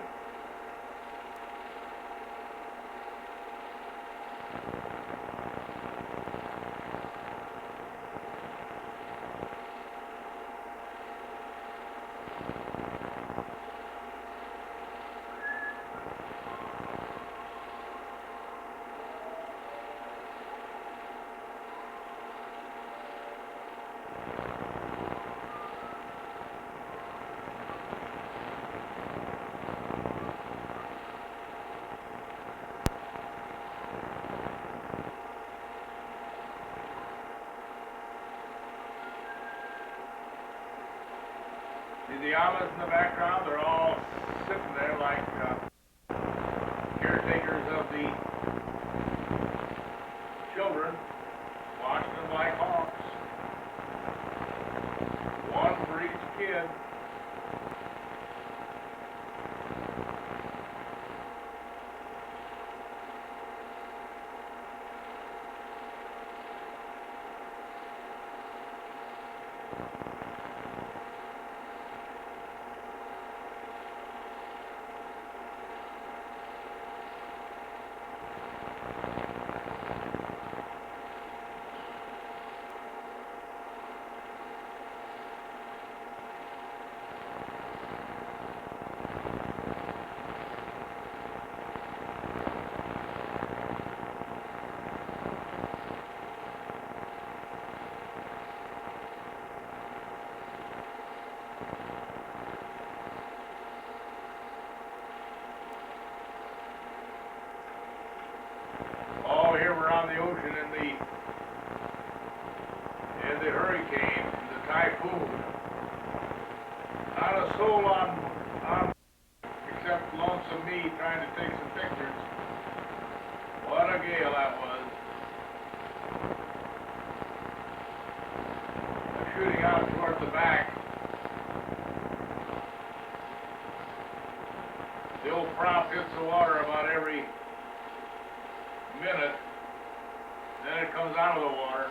A: See the Amas in the background? They're all sitting there like caretakers of the children, watching them like hawks. One for each kid. Oh, here we're on the ocean in the hurricane, the typhoon. Not a soul on except lonesome me trying to take some pictures. What a gale that was. then it comes out of the water.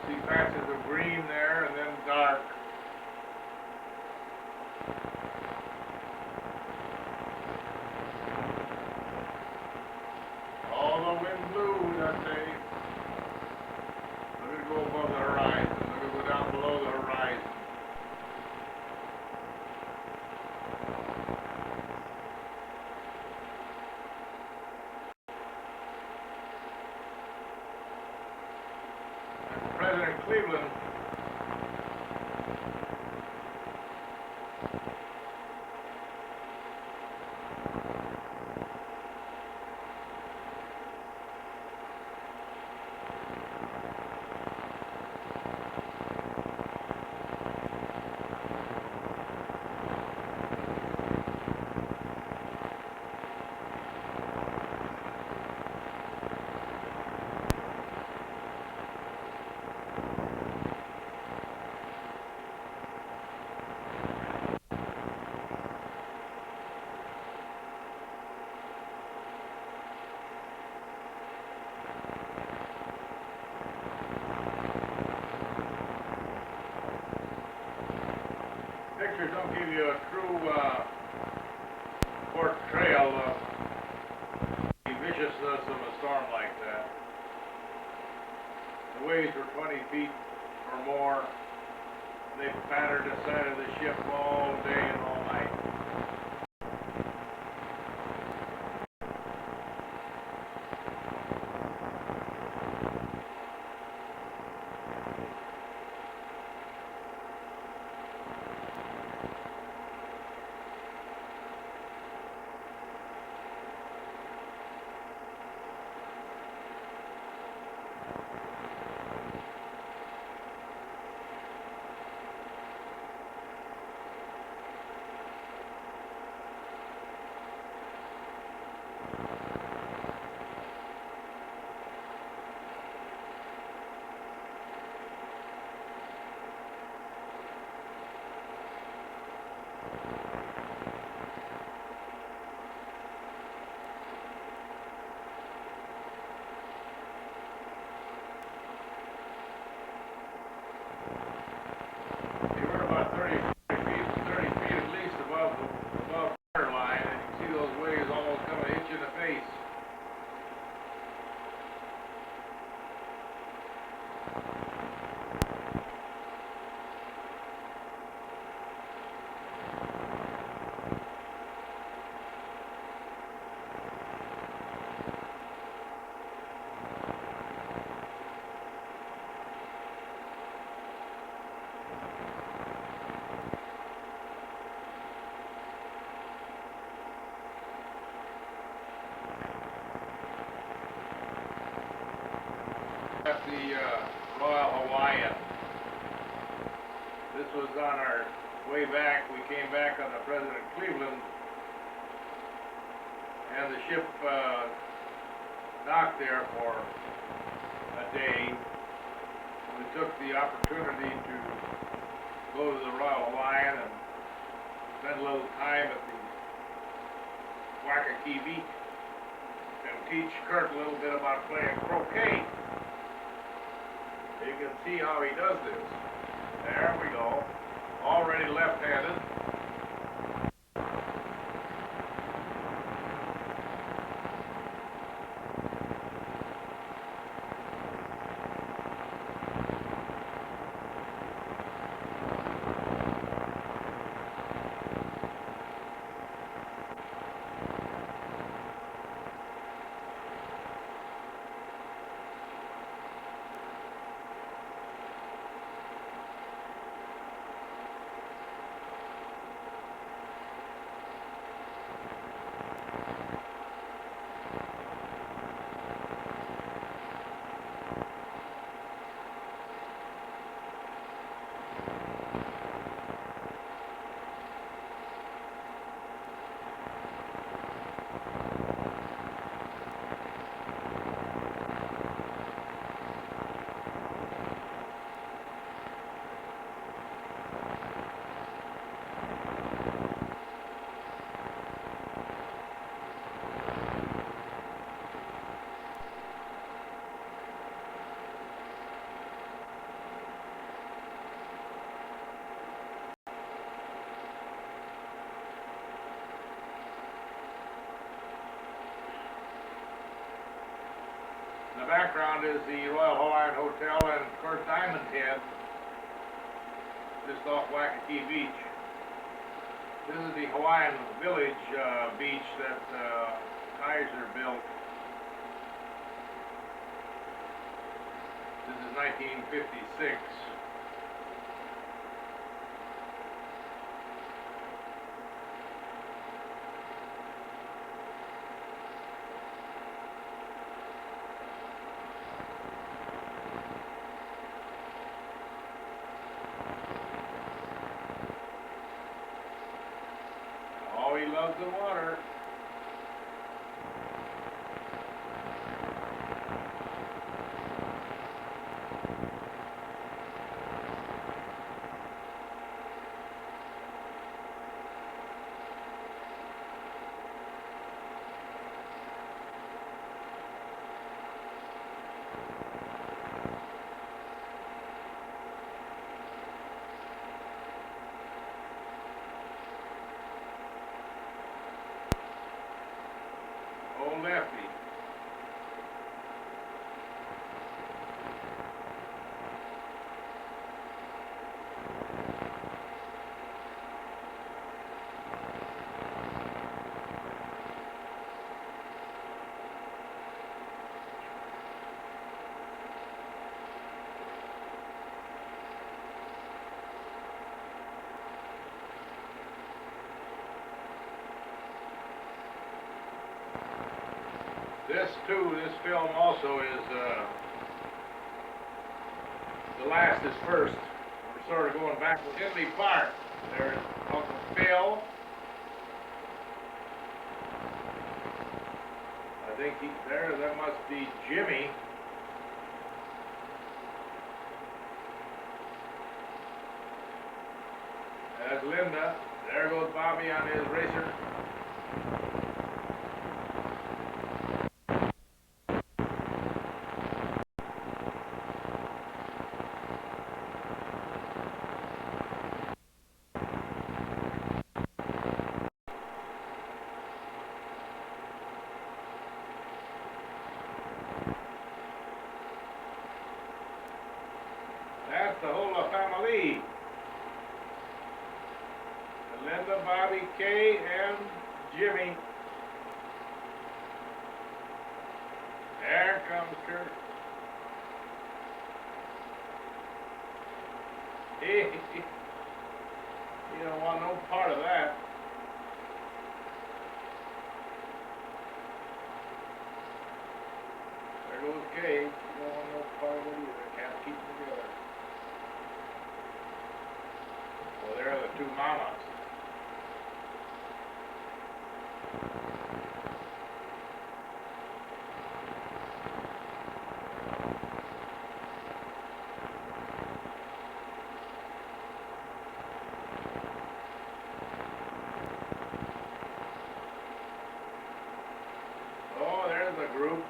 A: See patches of green there and then dark. All the wind blew that day. Look at it go above the horizon. Look at it go down below the horizon. President Cleveland pictures don't give you a true portrayal of the viciousness of a storm like that. The waves were 20 feet or more. They battered the side of the ship all day and all night. They were about 30 feet at least above water line, and you can see those waves almost come and hit you in the face. At the Royal Hawaiian. This was on our way back. We came back on the President Cleveland, and the ship docked there for a day. We took the opportunity to go to the Royal Hawaiian and spend a little time at the Waikiki Beach and teach Kurt a little bit about playing croquet. You can see how he does this. There we go. Already left-handed. the background is the Royal Hawaiian Hotel and Kurt Diamond's Head, just off Waikiki Beach. This is the Hawaiian Village beach that Kaiser built. This is 1956. Oh, he loves the water. Old Lefty. This film also is, the last is first. We're sort of going back to Henley Park. There's Uncle Phil. I think that must be Jimmy. That's Linda. There goes Bobby on his racer. That's the whole family. Linda, Bobby, Kay, and Jimmy. There comes Kurt. You don't want no part of that. There goes Kay. You don't want no part of it either. Can't keep them together. Well, there are the two mamas. Oh, there's the group.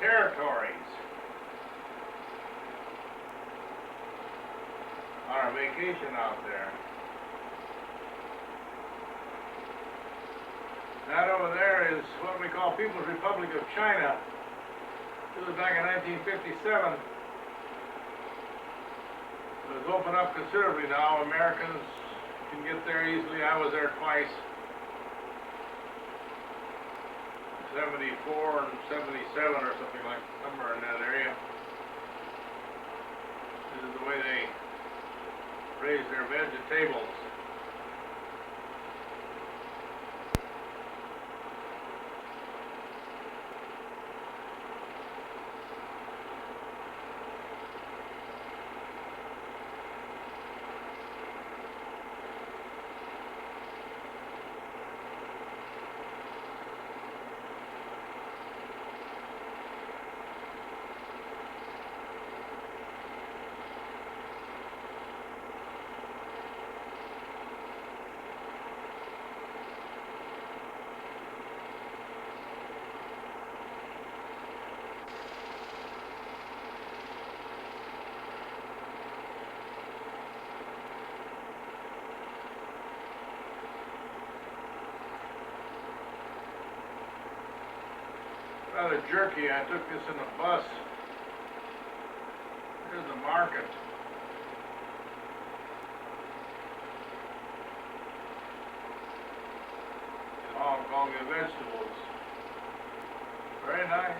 A: territories on our vacation out there. That over there is what we call People's Republic of China. It was back in 1957. It was opened up considerably now. Americans can get there easily. I was there twice. 74 and 77 or something like, somewhere in that area. This is the way they raise their vegetables. Rather jerky. I took this in a bus. Here's the market. In Hong Kong, the vegetables. Very nice.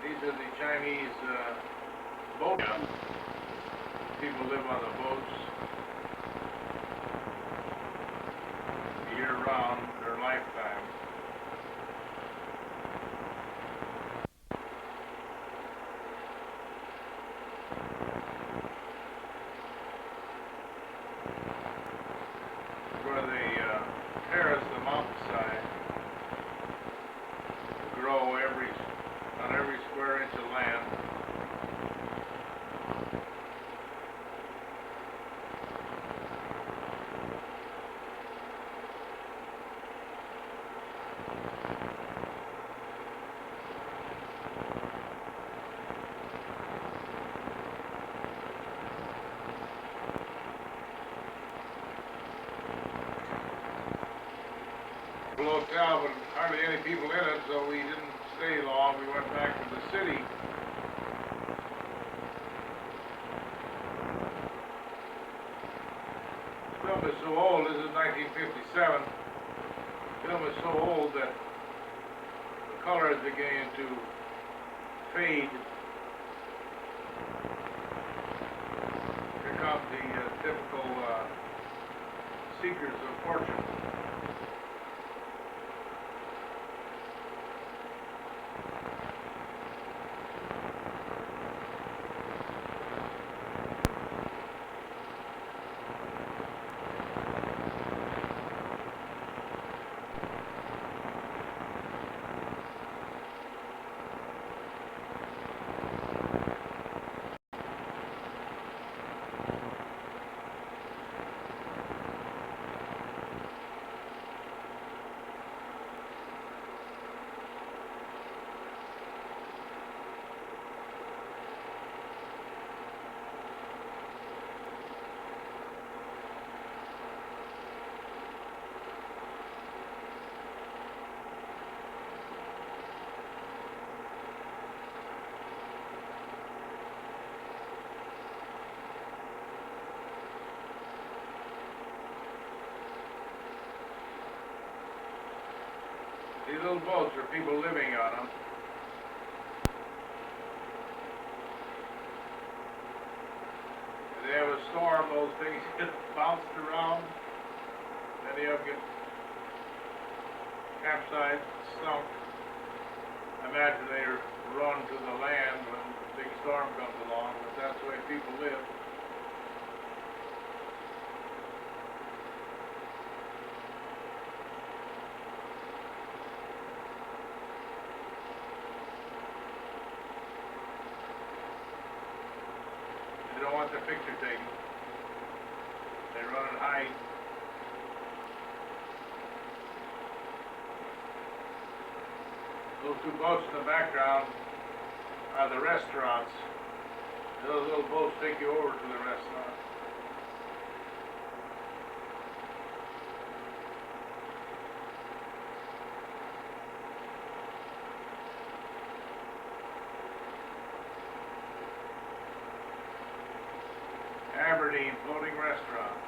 A: These are the Chinese boat. People live on the boats year-round, their lifetime. Where they terrace the mountainside to grow on every square inch of land. Hotel, but hardly any people in it, so we didn't stay long. We went back to the city. The film is so old. This is 1957. The film is so old that the color is beginning to fade. Here come the typical seekers of fortune. These little boats are people living on them. If they have a storm, those things get bounced around. Many of them get capsized, sunk. I imagine they run to the land when a big storm comes along, but that's the way people live. don't want their picture taken. They run and hide. Those two boats in the background are the restaurants. Those little boats take you over to the restaurant. Aberdeen floating restaurants.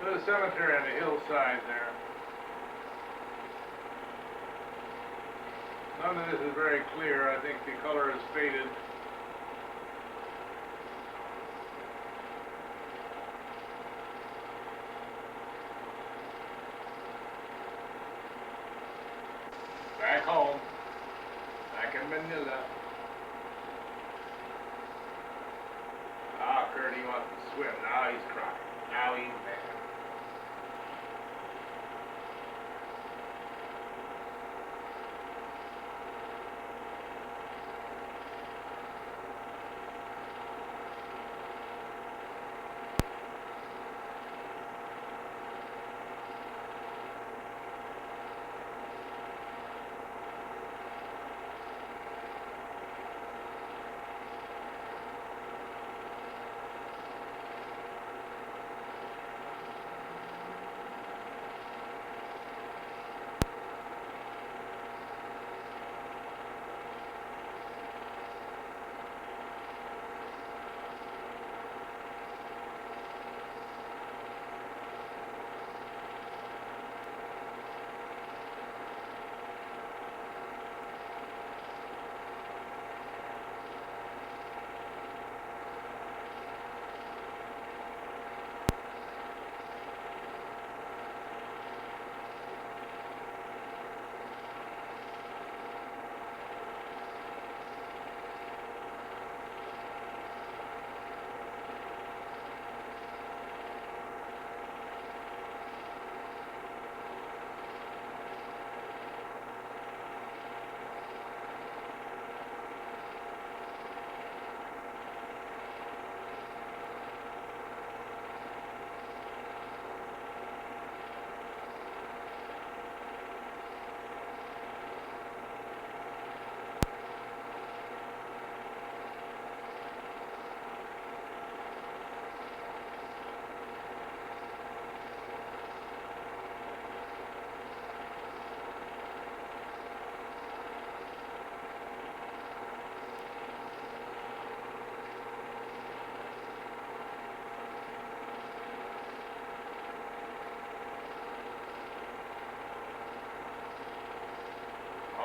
A: There's a cemetery on the hillside there. None of this is very clear. I think the color is faded. Back home. Back in Manila. Ah, Kurt, he wants to swim. Now he's crying. Now he's mad.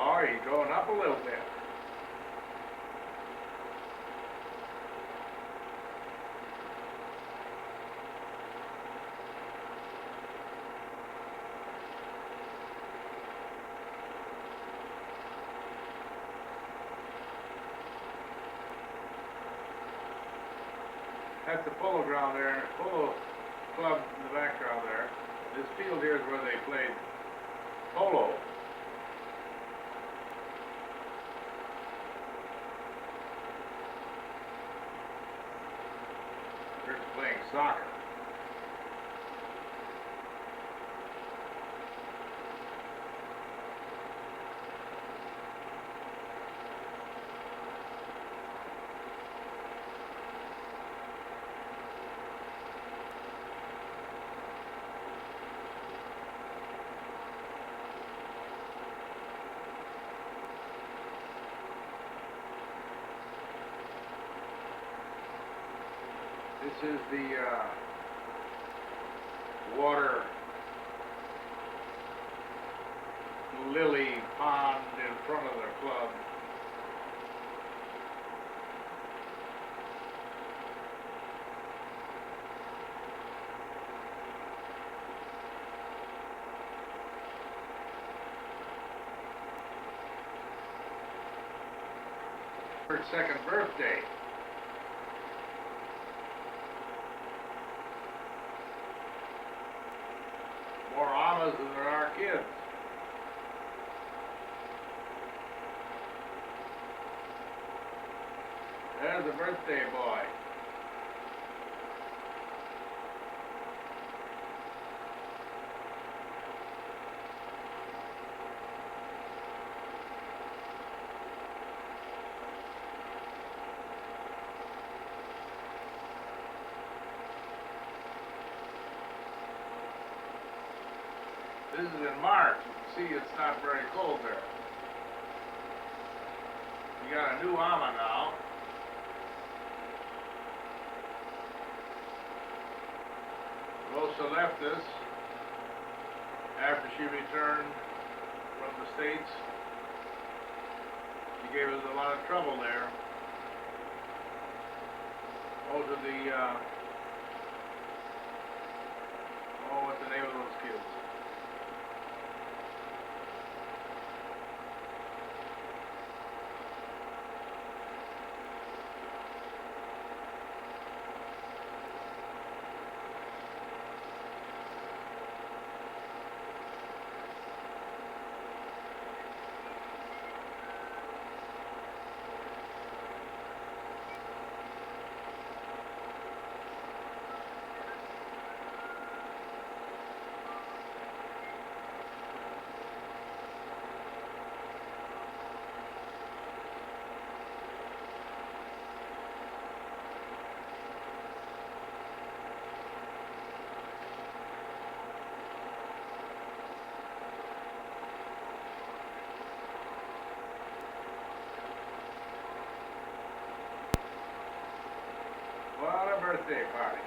A: Oh, he's going up a little bit. That's the polo ground there, polo club in the background there. This field here is where they played polo. They're playing soccer. This is the water lily pond in front of the club. Her second birthday. More Amas than there are kids. There's a birthday boy. This is in March. See, it's not very cold there. We got a new Ama now. Rosa left us after she returned from the States. She gave us a lot of trouble there. Those are the, oh, what's the name of those kids? What a birthday party.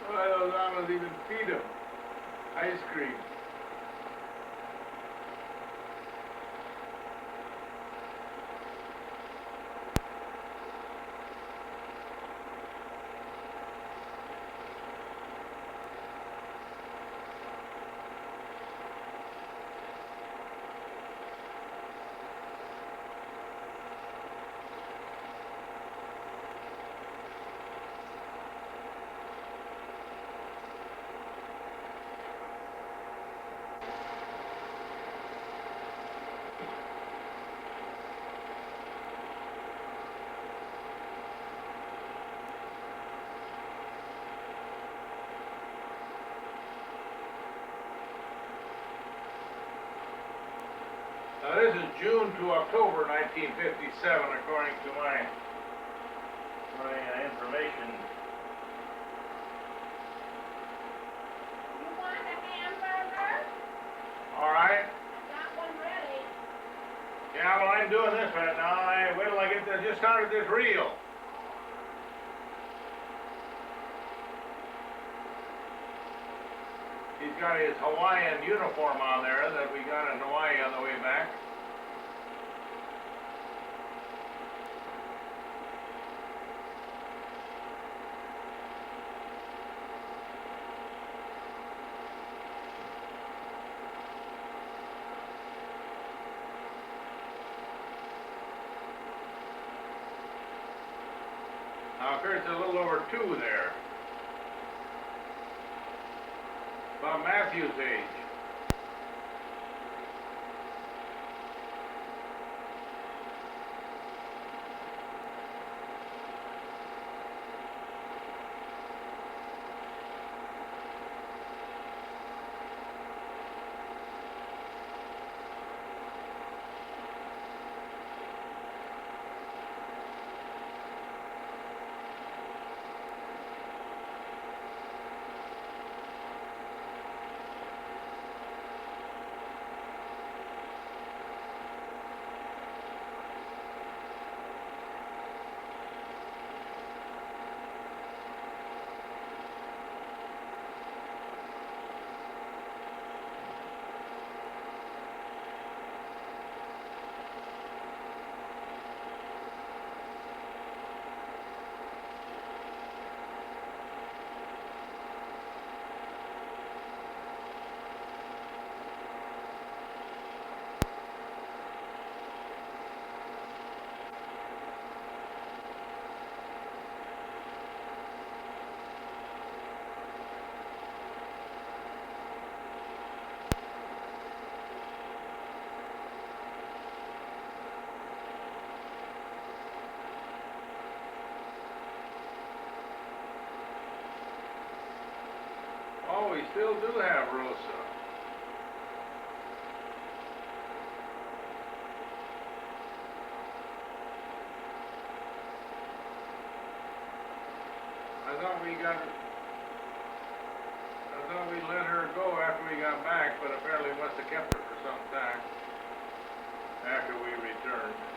A: Why those Amas even feed them ice cream? Now this is June to October 1957, according to my information.
D: You want a hamburger?
A: All right.
D: Got one ready.
A: Yeah, well, I'm doing this right now. Wait till I get this. Just started this reel. He's got his Hawaiian uniform on there that we got in Hawaii on the way back. Now, there's a little over 2 there. About Matthew's age. Oh, we still do have Rosa. I thought we let her go after we got back, but apparently must have kept her for some time after we returned.